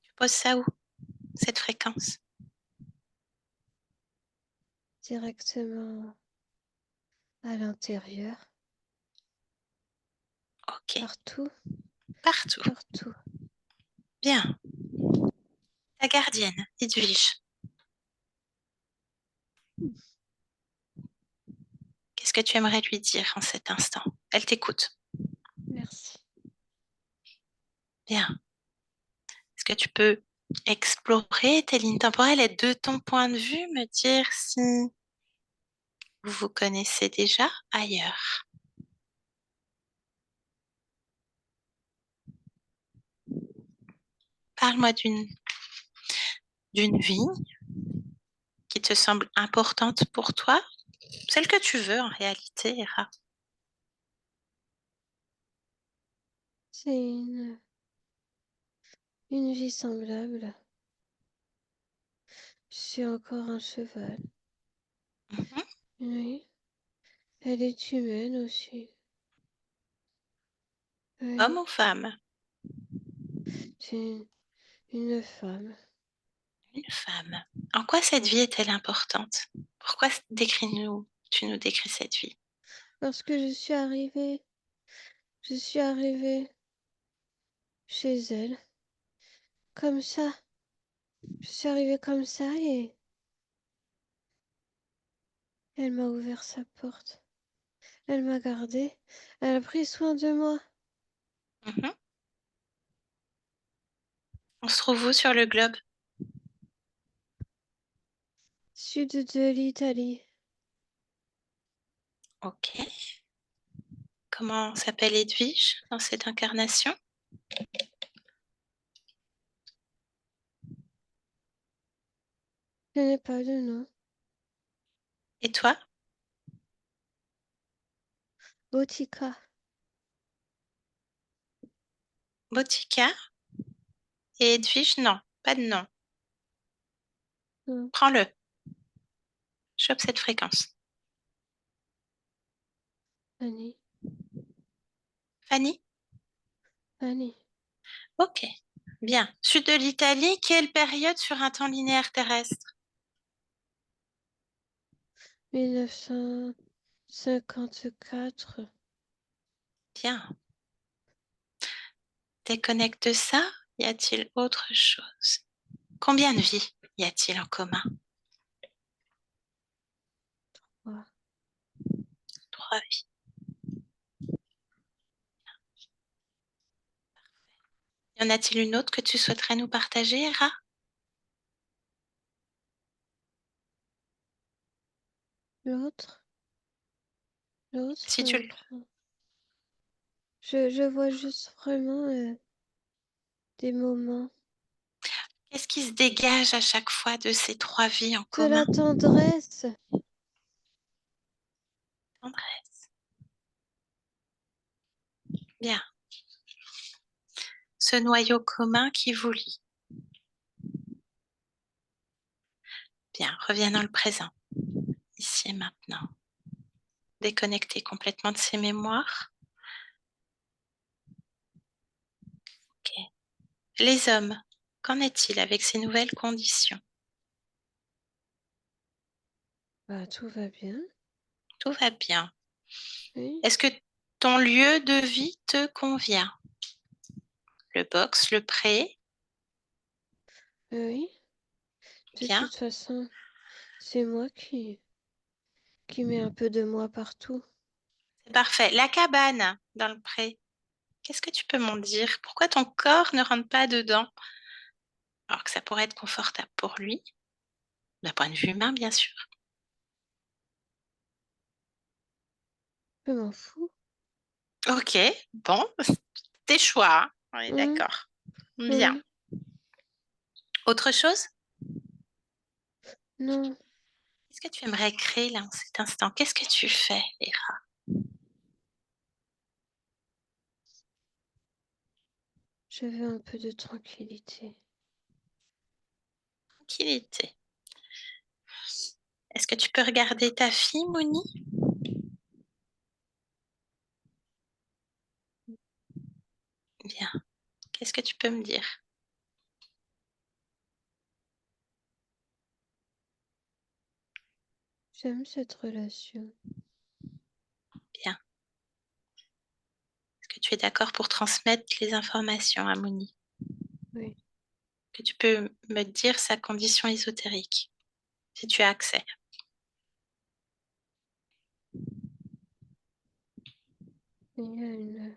Tu poses ça où, cette fréquence? Directement à l'intérieur. Ok, Partout, partout. partout. Bien. Ta gardienne, Edwige, qu'est-ce que tu aimerais lui dire en cet instant? Elle t'écoute. Merci. Bien. Est-ce que tu peux explorer tes lignes temporelles et de ton point de vue me dire si vous vous connaissez déjà ailleurs? Parle-moi d'une vie qui te semble importante pour toi, celle que tu veux en réalité, Hera. C'est une vie semblable. Je suis encore un cheval. Mhm. Oui, elle est humaine aussi. Homme Oui, ou femme? c'est une femme. Une femme. En quoi cette vie est-elle importante? Pourquoi tu nous décris cette vie? Parce que je suis arrivée chez elle, comme ça. Je suis arrivée comme ça et elle m'a ouvert sa porte. Elle m'a gardée. Elle a pris soin de moi. Mhm. On se trouve où sur le globe? Sud de l'Italie. Ok. Comment s'appelle Edwige dans cette incarnation? Je n'ai pas de nom. Et toi? Botica. Botica? Et Edwige? Non, pas de nom. Non, Prends-le. Chope cette fréquence. Annie. Fanny? Annie. Ok. Bien. Sud de l'Italie, quelle période sur un temps linéaire terrestre? 1954. Bien. Déconnecte ça. Y a-t-il autre chose? Combien de vies y a-t-il en commun? Ouais. 3 vies. Y en a-t-il une autre que tu souhaiterais nous partager, Hera? L'autre. L'autre. Si tu le... Je vois juste vraiment des moments. Qu'est-ce qui se dégage à chaque fois de ces 3 vies en De la commun? tendresse. Tendresse. Bien. Ce noyau commun qui vous lie. Bien. Reviens dans le présent. Ici et maintenant. Déconnecté complètement de ses mémoires. Ok. Les hommes, qu'en est-il avec ces nouvelles conditions? Bah, tout va bien. Tout va bien. Oui. Est-ce que ton lieu de vie te convient? Le box, le pré, Oui. De bien. toute façon, c'est moi qui mets un peu de moi partout. C'est parfait. La cabane dans le pré, qu'est-ce que tu peux m'en dire? Pourquoi ton corps ne rentre pas dedans? Alors que ça pourrait être confortable pour lui, d'un point de vue humain, bien sûr. Je m'en fous. Ok, bon, tes choix, hein. On est Hum, d'accord. Bien. oui. Autre chose? Non, Qu'est-ce que tu aimerais créer là en cet instant? Qu'est-ce que tu fais, Hera? je veux un peu de tranquillité. Tranquillité. Est-ce que tu peux regarder ta fille, Mouni? Bien. Qu'est-ce que tu peux me dire? J'aime cette relation. Bien. Est-ce que tu es d'accord pour transmettre les informations à Mouni? Oui. Que tu peux me dire sa condition ésotérique, si tu as accès. Il y a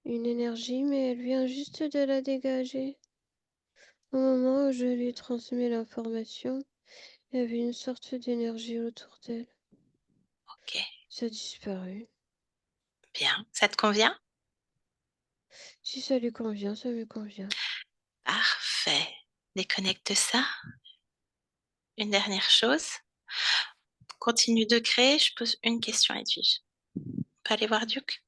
une énergie, mais elle vient juste de la dégager. Au moment où je lui transmets l'information, il y avait une sorte d'énergie autour d'elle. Ok, Ça a disparu. bien. Ça te convient? Si ça lui convient, ça me convient. Parfait. Déconnecte ça. Une dernière chose. Continue de créer. Je pose une question à Edwige. On peut aller voir Duke?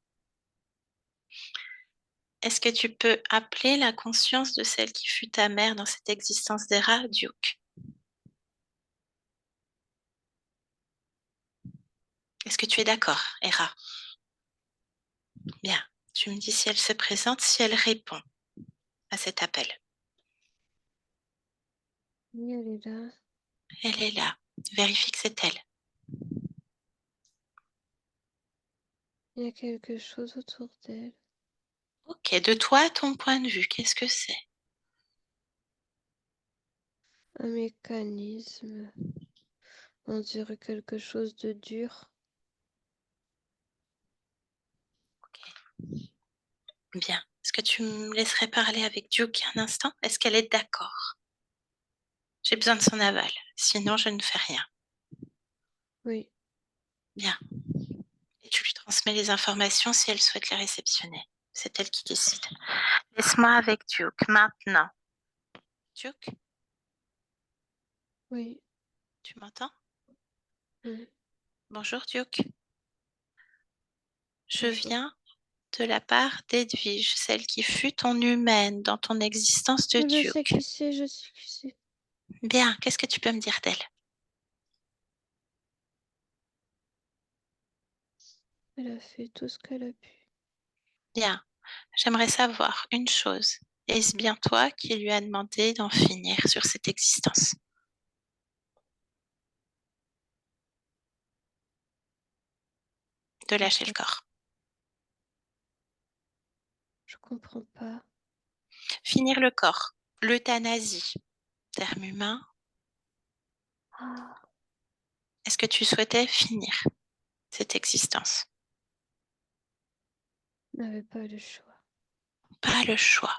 Est-ce que tu peux appeler la conscience de celle qui fut ta mère dans cette existence d'Hera, Duke? Est-ce que tu es d'accord, Hera? Bien. Tu me dis si elle se présente, si elle répond à cet appel. Oui, elle est là. Elle est là. Vérifie que c'est elle. Il y a quelque chose autour d'elle. Ok, de toi, à ton point de vue, qu'est-ce que c'est? Un mécanisme. On dirait quelque chose de dur. Bien. Est-ce que tu me laisserais parler avec Duke un instant? Est-ce qu'elle est d'accord? J'ai besoin de son aval. Sinon, je ne fais rien. Oui. Bien. Et tu lui transmets les informations si elle souhaite les réceptionner. C'est elle qui décide. Laisse-moi avec Duke maintenant. Duke, Oui. tu m'entends? Oui. Bonjour Duke. Je Bonjour. viens de la part d'Edwige, celle qui fut ton humaine dans ton existence de Je sais Duke. qui c'est, je sais qui c'est. Bien, qu'est-ce que tu peux me dire d'elle? Elle a fait tout ce qu'elle a pu. Bien, j'aimerais savoir une chose. Est-ce bien toi qui lui as demandé d'en finir sur cette existence? De lâcher le corps. Je comprends pas. Finir le corps. L'euthanasie. Terme humain. Ah, Est-ce que tu souhaitais finir cette existence? on n'avait pas le choix. Pas le choix.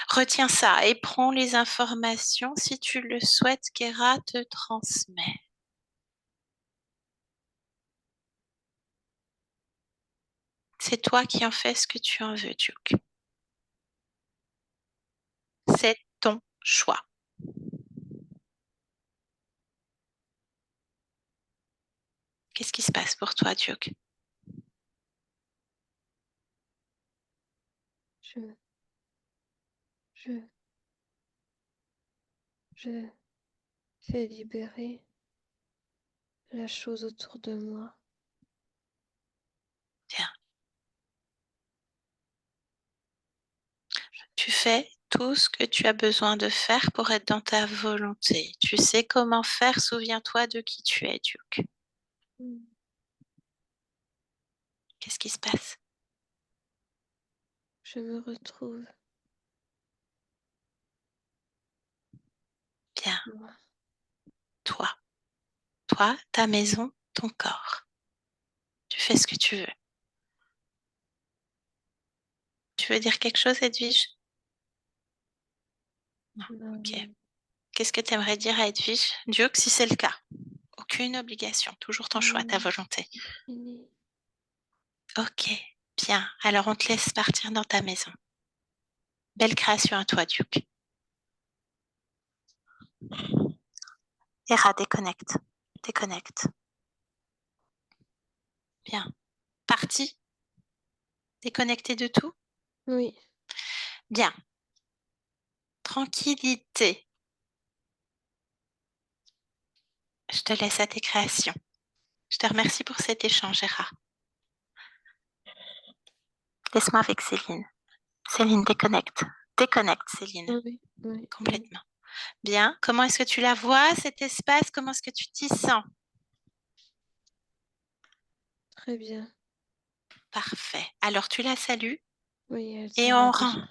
Retiens ça et prends les informations si tu le souhaites qu'Hera te transmet. C'est toi qui en fais ce que tu en veux, Duke. C'est ton choix. Qu'est-ce qui se passe pour toi, Duke? Je, je, je fais libérer la chose autour de moi. Bien. Tu fais tout ce que tu as besoin de faire pour être dans ta volonté. Tu sais comment faire, souviens-toi de qui tu es, Duke. Mm. Qu'est-ce qui se passe? Je me retrouve, Bien. moi. Toi. Toi, ta maison, ton corps. Tu fais ce que tu veux. Tu veux dire quelque chose, Edwige? Non. Ok. Non, Qu'est-ce que tu aimerais dire à Edwige? Duke, si c'est le cas. aucune obligation, toujours ton choix, ta volonté. Fini. Ok, bien. Alors, on te laisse partir dans ta maison. Belle création à toi, Duke. Hera, déconnecte. Déconnecte. Bien. Parti. Déconnecté de tout. Oui. Bien. Tranquillité. Je te laisse à tes créations. Je te remercie pour cet échange, Hera. Laisse-moi avec Céline. Céline, déconnecte. Déconnecte, Céline. Oui. Oui. Complètement. Bien. Comment est-ce que tu la vois, cet espace? Comment est-ce que tu t'y sens? Très bien. Parfait. Alors, tu la salues Oui, elle et s'en va on rend. déjà.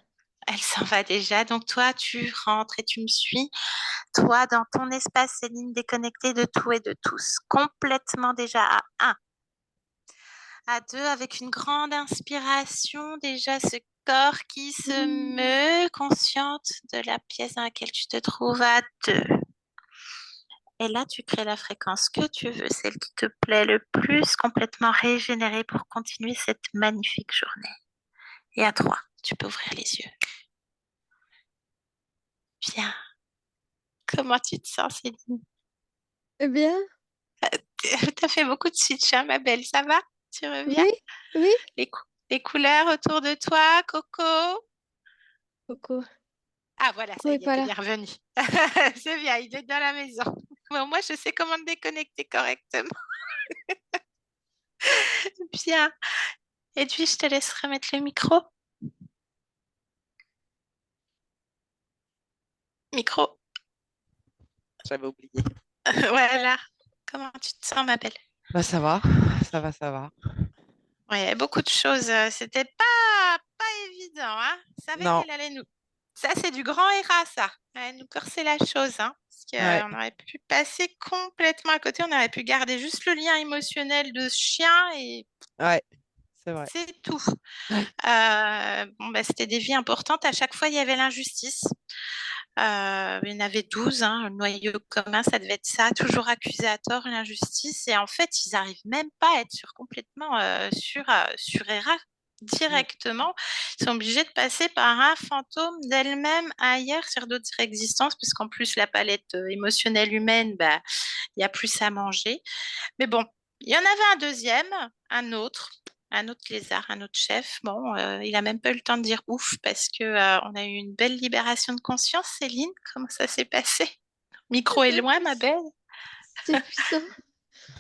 Elle s'en va déjà. Donc, toi, tu rentres et tu me suis. Toi, dans ton espace, Céline, déconnectée de tout et de tous. Complètement déjà à 1. À 2, avec une grande inspiration, déjà ce corps qui se meut, consciente de la pièce dans laquelle tu te trouves à 2. Et là, tu crées la fréquence que tu veux, celle qui te plaît le plus, complètement régénérée pour continuer cette magnifique journée. Et à 3, tu peux ouvrir les yeux. Bien. Comment tu te sens, Céline? Eh bien, Tu as fait beaucoup de switch, hein, ma belle, ça va? Tu reviens? oui, oui. Les, les couleurs autour de toi, Coco? Coucou. Ah, voilà, ça Oui, y est, pas t'es là. bien revenu. C'est bien, il est dans la maison. Bon, moi, je sais comment te déconnecter correctement. Bien. Et puis, je te laisse remettre le micro. Micro. J'avais oublié. Voilà. Comment tu te sens, ma belle? Bah, ça va, ça va, ça va. Ouais, beaucoup de choses. C'était pas évident, hein. Je savais Non, qu'elle allait nous. Ça, c'est du grand Hera, ça. Elle allait nous corser la chose, hein. Parce ouais, qu'on aurait pu passer complètement à côté. On aurait pu garder juste le lien émotionnel de ce chien et ouais, c'est vrai. c'est tout. Ouais. Bon, bah, c'était des vies importantes. À chaque fois, il y avait l'injustice. Il y en avait 12, hein, le noyau commun, ça devait être ça, toujours accusé à tort, l'injustice. Et en fait, ils n'arrivent même pas à être complètement sur Hera Mm. directement. Ils sont obligés de passer par un fantôme d'elle-même ailleurs sur d'autres existences, parce qu'en plus, la palette émotionnelle humaine, bah, il y a plus à manger. Mais bon, il y en avait un deuxième, un autre lézard, un autre chef. Bon, il a même pas eu le temps de dire ouf parce que on a eu une belle libération de conscience, Céline. Comment ça s'est passé? Micro est C'est loin, ma puissant. belle. C'est puissant.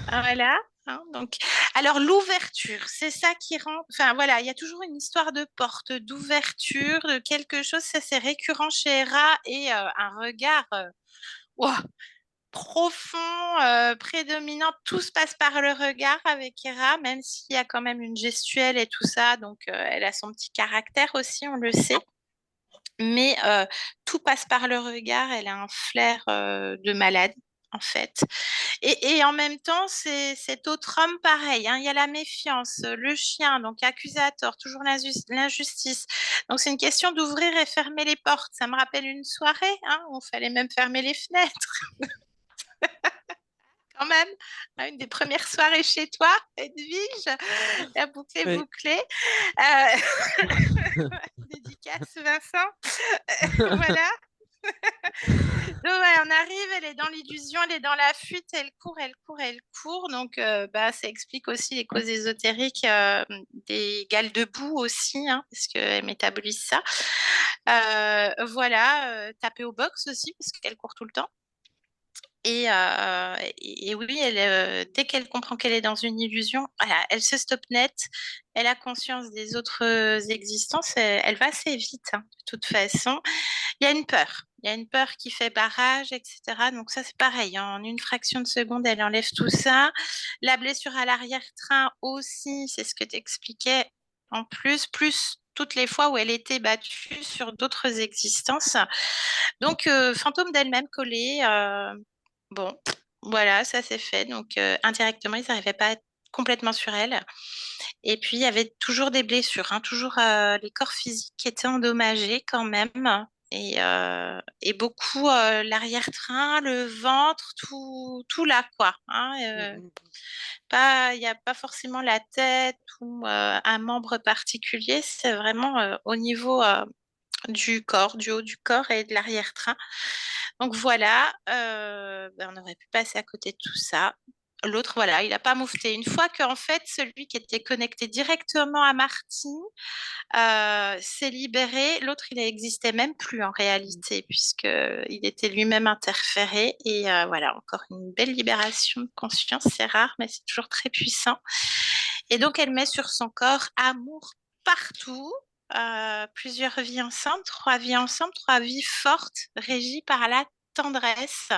Ah, voilà. Hein, donc, alors l'ouverture, c'est ça qui rend. Enfin voilà, il y a toujours une histoire de porte, d'ouverture, de quelque chose. Ça c'est récurrent chez Hera et un regard. Ouah, profond, prédominant, tout se passe par le regard avec Hera, même s'il y a quand même une gestuelle et tout ça, donc elle a son petit caractère aussi, on le sait. Mais tout passe par le regard, elle a un flair de malade, en fait. Et en même temps, c'est cet autre homme pareil, hein, il y a la méfiance, le chien, donc accusé à tort, toujours l'injustice. Donc c'est une question d'ouvrir et fermer les portes. Ça me rappelle une soirée, hein, où il fallait même fermer les fenêtres quand même, hein, une des premières soirées chez toi, Edwige, la boucle est Oui. bouclée. Dédicace Vincent. Voilà. Donc ouais, on arrive, elle est dans l'illusion, elle est dans la fuite, elle court, elle court, elle court. Donc bah, ça explique aussi les causes ésotériques des gales de boue aussi, hein, parce qu'elle métabolise ça. Voilà, taper au box aussi, parce qu'elle court tout le temps. Et oui, dès qu'elle comprend qu'elle est dans une illusion, voilà, elle se stoppe net, elle a conscience des autres existences, elle va assez vite, hein, de toute façon. Il y a une peur qui fait barrage, etc. Donc ça, c'est pareil, hein, en une fraction de seconde, elle enlève tout ça. La blessure à l'arrière-train aussi, c'est ce que tu expliquais en plus toutes les fois où elle était battue sur d'autres existences. Donc, fantôme d'elle-même collé. Bon, voilà, ça s'est fait. Donc, indirectement, ils n'arrivaient pas à être complètement sur elle. Et puis, il y avait toujours des blessures, hein, toujours les corps physiques qui étaient endommagés quand même. et beaucoup l'arrière-train, le ventre, tout là, quoi. Hein, Mm, il n'y a pas forcément la tête ou un membre particulier, c'est vraiment au niveau du corps, du haut du corps et de l'arrière-train. Donc voilà, on aurait pu passer à côté de tout ça. L'autre, voilà, il n'a pas moufté. Une fois qu'en fait, celui qui était connecté directement à Martine s'est libéré, l'autre, il n'existait même plus en réalité, puisqu'il était lui-même interféré. Et voilà, encore une belle libération de conscience. C'est rare, mais c'est toujours très puissant. Et donc, elle met sur son corps amour partout. Plusieurs vies ensemble, 3 vies ensemble, 3 vies fortes, régies par la tendresse.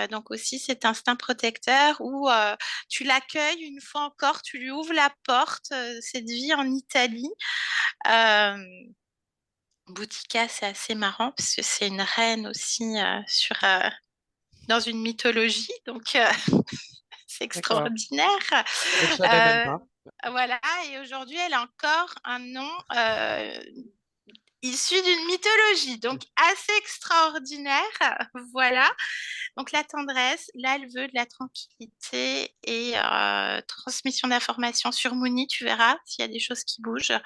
Donc aussi cet instinct protecteur où tu l'accueilles une fois encore, tu lui ouvres la porte, cette vie en Italie. Euh, Boudica, c'est assez marrant parce que c'est une reine aussi dans une mythologie, donc c'est d'accord. extraordinaire. Je savais même Euh, pas. voilà, et aujourd'hui, elle a encore un nom issu d'une mythologie, donc assez extraordinaire. Voilà. Donc la tendresse, là, elle veut de la tranquillité et transmission d'informations sur Mooni, tu verras s'il y a des choses qui bougent.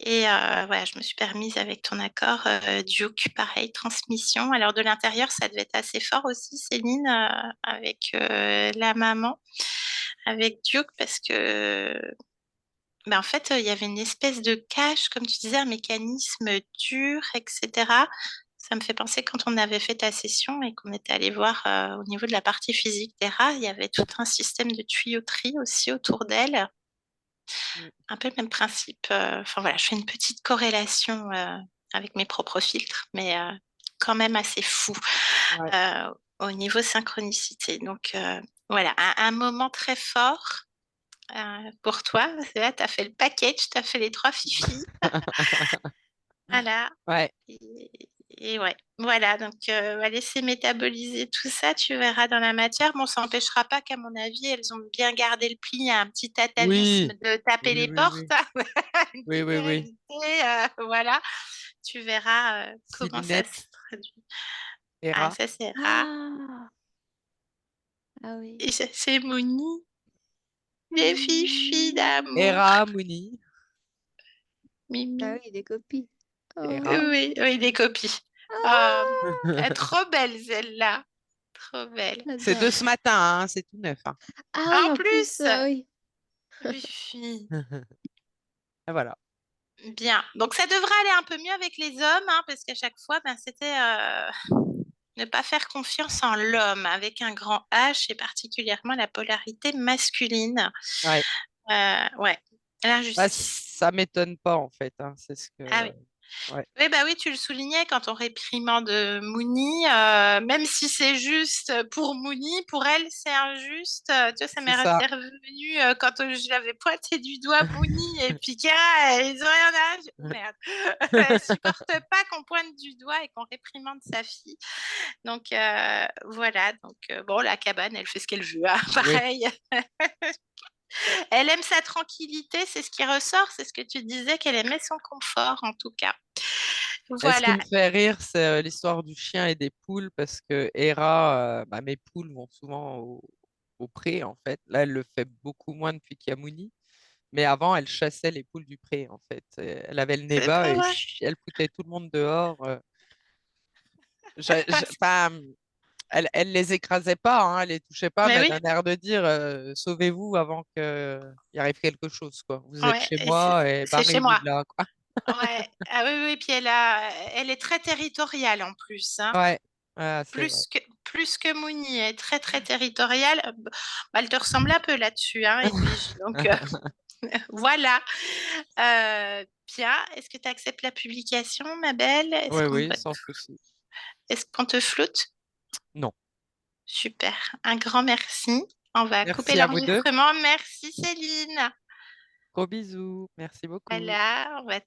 Et voilà, je me suis permise avec ton accord, Duke, pareil, transmission. Alors de l'intérieur, ça devait être assez fort aussi, Céline, avec la maman, avec Duke, parce que en fait, il y avait une espèce de cache, comme tu disais, un mécanisme dur, etc. Ça me fait penser quand on avait fait ta session et qu'on était allé voir au niveau de la partie physique des rats, il y avait tout un système de tuyauterie aussi autour d'elle. Mm, Un peu le même principe. Enfin voilà, je fais une petite corrélation avec mes propres filtres, mais quand même assez fou ouais. au niveau synchronicité. Donc voilà, un moment très fort pour toi. Tu as fait le package, tu as fait les 3 fifis. Voilà. Ouais, Et ouais, voilà, donc on va laisser métaboliser tout ça, tu verras dans la matière. Bon, ça n'empêchera pas qu'à mon avis, elles ont bien gardé le pli, il y a un petit atavisme oui, de taper oui, les oui, portes, oui, une oui, petite oui, oui. sérénité, voilà. Tu verras comment ça se Silinette, traduit. Ah, Hera. ça c'est rare. Ah, ah oui. Et ça c'est Mouni, les filles Mmh. d'amour. Hera, Mouni, Ah Mimi. oui, des copies. Hera. Oh. Oui, oui, des copies. Ah, elle est trop belle celle-là. Trop belle. C'est de J'adore. ce matin, hein, c'est tout neuf. Hein. Ah oui, En en plus, plus, oui. Fifi. Et voilà. Bien. Donc, ça devrait aller un peu mieux avec les hommes, hein, parce qu'à chaque fois, c'était ne pas faire confiance en l'homme avec un grand H et particulièrement la polarité masculine. Ouais. Ouais, Bah, l'injustice. ça m'étonne pas en fait. Hein, c'est ce Ah que. oui. Ouais, Oui, bah oui, tu le soulignais quand on réprimande Mouni, même si c'est juste pour Mouni, pour elle, c'est injuste. Tu vois, ça c'est m'est ça. revenu quand je l'avais pointé du doigt Mouni et puis Kara, ils ont rien à... Oh, merde. Elle supporte pas qu'on pointe du doigt et qu'on réprimande sa fille. Donc voilà, donc bon, la cabane, elle fait ce qu'elle veut, hein, Oui. pareil. Elle aime sa tranquillité, c'est ce qui ressort, c'est ce que tu disais, qu'elle aimait son confort en tout cas. Et ce qui Voilà. me fait rire, c'est l'histoire du chien et des poules, parce que Hera, bah, mes poules vont souvent au pré, en fait. Là, elle le fait beaucoup moins depuis qu'il y a Mouni. Mais avant, elle chassait les poules du pré, en fait. Elle avait le nez C'est bas pas et vrai. elle foutait tout le monde dehors. Enfin, elle les écrasait pas, hein, elle les touchait pas, Mais mais oui, d'un air de dire sauvez-vous avant qu'il arrive quelque chose, quoi. Vous êtes ouais, chez et c'est moi et c'est chez barrez-vous moi. de là, quoi. Ouais. Ah oui, oui, puis elle est très territoriale en plus, hein. Ouais, ah, c'est vrai. Plus que Mouni, elle est très très territoriale. Elle te ressemble un peu là-dessus, hein, Edwige. Donc voilà. Bien. Est-ce que tu acceptes la publication, ma belle? Oui, oui, sans souci. Est-ce qu'on te floute? Non. Super. Un grand merci. On va couper Merci à vous deux. l'enregistrement. Merci Céline. Gros bisous. Merci beaucoup. Voilà, on va